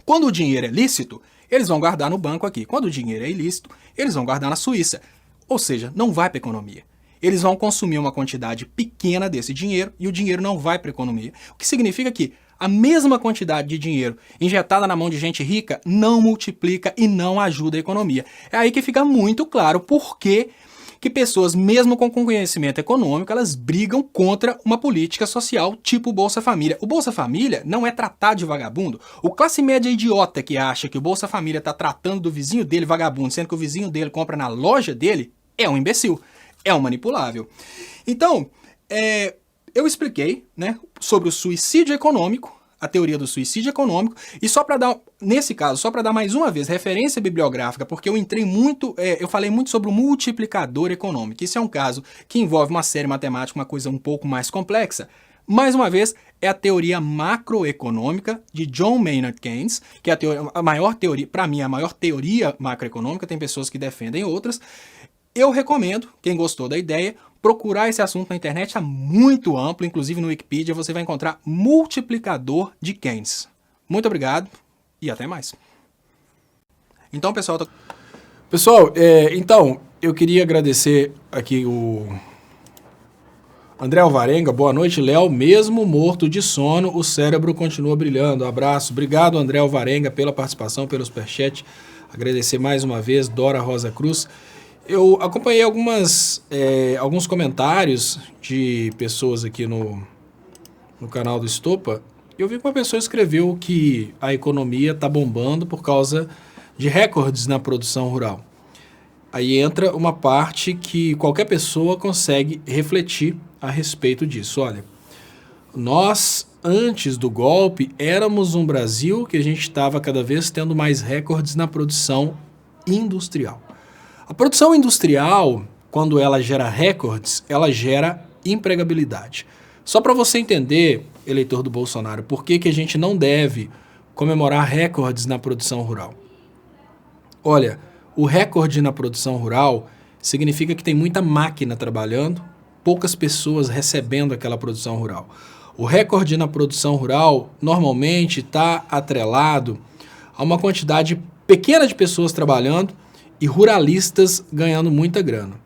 Quando o dinheiro é lícito, eles vão guardar no banco aqui. Quando o dinheiro é ilícito, eles vão guardar na Suíça. Ou seja, não vai para a economia. Eles vão consumir uma quantidade pequena desse dinheiro e o dinheiro não vai para a economia. O que significa que a mesma quantidade de dinheiro injetada na mão de gente rica não multiplica e não ajuda a economia. É aí que fica muito claro por que pessoas, mesmo com conhecimento econômico, elas brigam contra uma política social tipo Bolsa Família. O Bolsa Família não é tratar de vagabundo. O classe média idiota que acha que o Bolsa Família está tratando do vizinho dele vagabundo, sendo que o vizinho dele compra na loja dele, é um imbecil, é um manipulável. Então, eu expliquei, né, sobre o suicídio econômico, a teoria do suicídio econômico, e só para dar, nesse caso, só para dar mais uma vez referência bibliográfica, porque eu falei muito sobre o multiplicador econômico. Isso é um caso que envolve uma série matemática, uma coisa um pouco mais complexa. Mais uma vez, é a teoria macroeconômica de John Maynard Keynes, que é a maior teoria, para mim, a maior teoria macroeconômica, tem pessoas que defendem outras. Eu recomendo, quem gostou da ideia, procurar esse assunto na internet, está muito amplo, inclusive no Wikipedia você vai encontrar multiplicador de Keynes. Muito obrigado e até mais. Então, pessoal... Pessoal, então, eu queria agradecer aqui o André Alvarenga. Boa noite, Léo. Mesmo morto de sono, o cérebro continua brilhando. Abraço. Obrigado, André Alvarenga, pela participação, pelo superchat. Agradecer mais uma vez, Dora Rosa Cruz. Eu acompanhei alguns comentários de pessoas aqui no canal do Estopa. Eu vi que uma pessoa escreveu que a economia está bombando por causa de recordes na produção rural. Aí entra uma parte que qualquer pessoa consegue refletir a respeito disso. Olha, nós, antes do golpe, éramos um Brasil que a gente estava cada vez tendo mais recordes na produção industrial. A produção industrial, quando ela gera recordes, ela gera empregabilidade. Só para você entender, eleitor do Bolsonaro, por que a gente não deve comemorar recordes na produção rural. Olha, o recorde na produção rural significa que tem muita máquina trabalhando, poucas pessoas recebendo aquela produção rural. O recorde na produção rural normalmente está atrelado a uma quantidade pequena de pessoas trabalhando e ruralistas ganhando muita grana.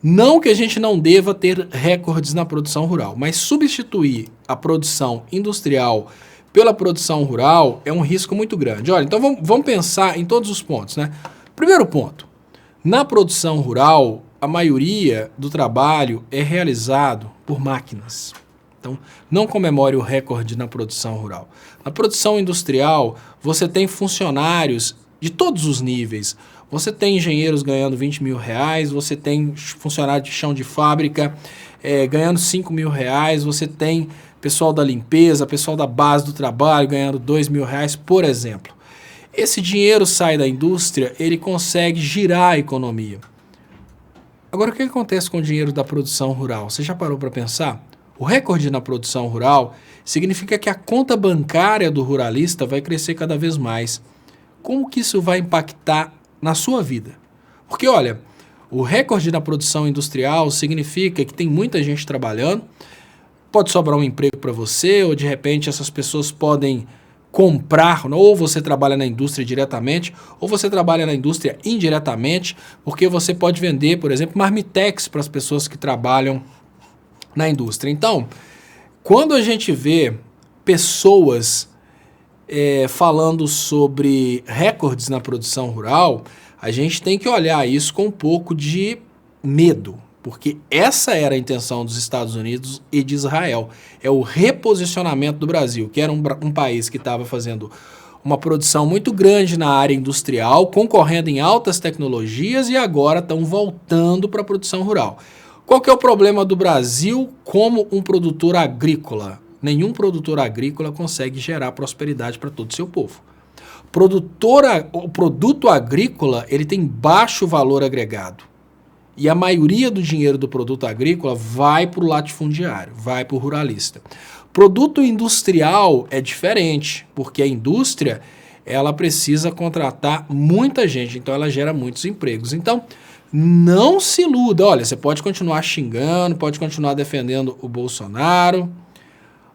Não que a gente não deva ter recordes na produção rural, mas substituir a produção industrial pela produção rural é um risco muito grande. Olha, então vamos pensar em todos os pontos, né? Primeiro ponto, na produção rural, a maioria do trabalho é realizado por máquinas. Então, não comemore o recorde na produção rural. Na produção industrial, você tem funcionários de todos os níveis. Você tem engenheiros ganhando R$20 mil, você tem funcionário de chão de fábrica ganhando R$5 mil, você tem pessoal da limpeza, pessoal da base do trabalho ganhando R$2 mil, por exemplo. Esse dinheiro sai da indústria, ele consegue girar a economia. Agora, o que acontece com o dinheiro da produção rural? Você já parou para pensar? O recorde na produção rural significa que a conta bancária do ruralista vai crescer cada vez mais. Como que isso vai impactar na sua vida? Porque, olha, o recorde na produção industrial significa que tem muita gente trabalhando, pode sobrar um emprego para você, ou de repente essas pessoas podem comprar, ou você trabalha na indústria diretamente, ou você trabalha na indústria indiretamente, porque você pode vender, por exemplo, marmitex para as pessoas que trabalham na indústria. Então, quando a gente vê pessoas falando sobre recordes na produção rural, a gente tem que olhar isso com um pouco de medo, porque essa era a intenção dos Estados Unidos e de Israel. É o reposicionamento do Brasil, que era um país que estava fazendo uma produção muito grande na área industrial, concorrendo em altas tecnologias e agora estão voltando para a produção rural. Qual que é o problema do Brasil como um produtor agrícola? Nenhum produtor agrícola consegue gerar prosperidade para todo o seu povo. O produto agrícola, ele tem baixo valor agregado. E a maioria do dinheiro do produto agrícola vai para o latifundiário, vai para o ruralista. Produto industrial é diferente, porque a indústria ela precisa contratar muita gente, então ela gera muitos empregos. Então, não se iluda. Olha, você pode continuar xingando, pode continuar defendendo o Bolsonaro,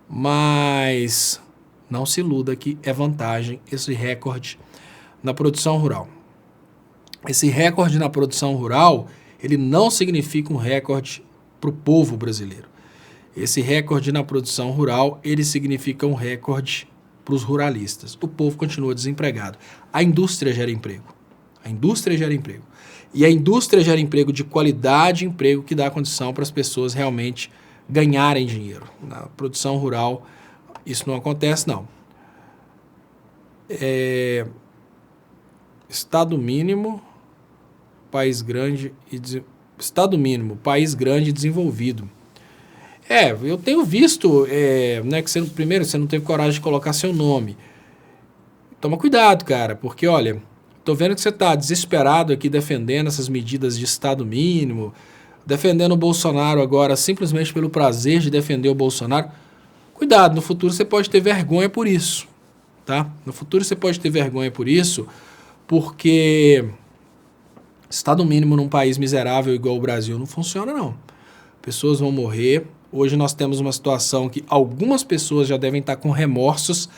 mas não se iluda que é vantagem esse recorde na produção rural. Esse recorde na produção rural, ele não significa um recorde para o povo brasileiro. Esse recorde na produção rural, ele significa um recorde para os ruralistas. O povo continua desempregado. A indústria gera emprego. A indústria gera emprego. E a indústria gera emprego de qualidade, emprego que dá condição para as pessoas realmente ganharem dinheiro. Na produção rural, isso não acontece, não. Estado mínimo, país grande e Estado mínimo, país grande e desenvolvido. Eu tenho visto, né, que primeiro você não teve coragem de colocar seu nome. Toma cuidado, cara, porque olha, tô vendo que você tá desesperado aqui defendendo essas medidas de Estado mínimo, defendendo o Bolsonaro agora simplesmente pelo prazer de defender o Bolsonaro. Cuidado, no futuro você pode ter vergonha por isso, tá? No futuro você pode ter vergonha por isso, porque Estado mínimo num país miserável igual o Brasil não funciona, não. Pessoas vão morrer. Hoje nós temos uma situação que algumas pessoas já devem estar com remorsos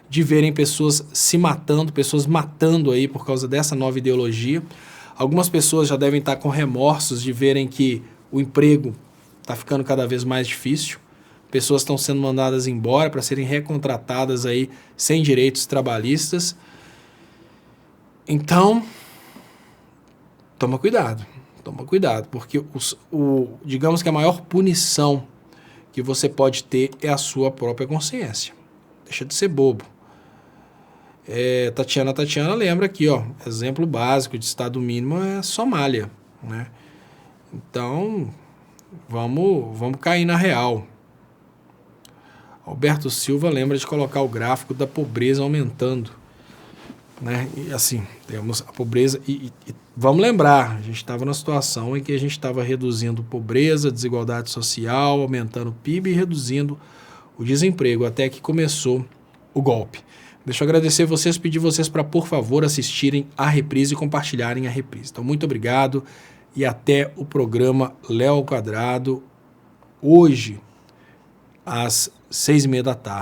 de verem pessoas se matando, pessoas matando aí por causa dessa nova ideologia. Algumas pessoas já devem estar com remorsos de verem que o emprego está ficando cada vez mais difícil. Pessoas estão sendo mandadas embora para serem recontratadas aí sem direitos trabalhistas. Então, toma cuidado, porque digamos que a maior punição que você pode ter é a sua própria consciência. Deixa de ser bobo. Tatiana lembra aqui, ó, exemplo básico de Estado mínimo é Somália, né? Então, vamos cair na real. Alberto Silva lembra de colocar o gráfico da pobreza aumentando, né? E assim, temos a pobreza e vamos lembrar, a gente estava numa situação em que a gente estava reduzindo pobreza, desigualdade social, aumentando o PIB e reduzindo o desemprego, até que começou o golpe. Deixa eu agradecer vocês, pedir vocês para, por favor, assistirem a reprise e compartilharem a reprise. Então, muito obrigado e até o programa Léo ao Quadrado, hoje, às 6h30 da tarde.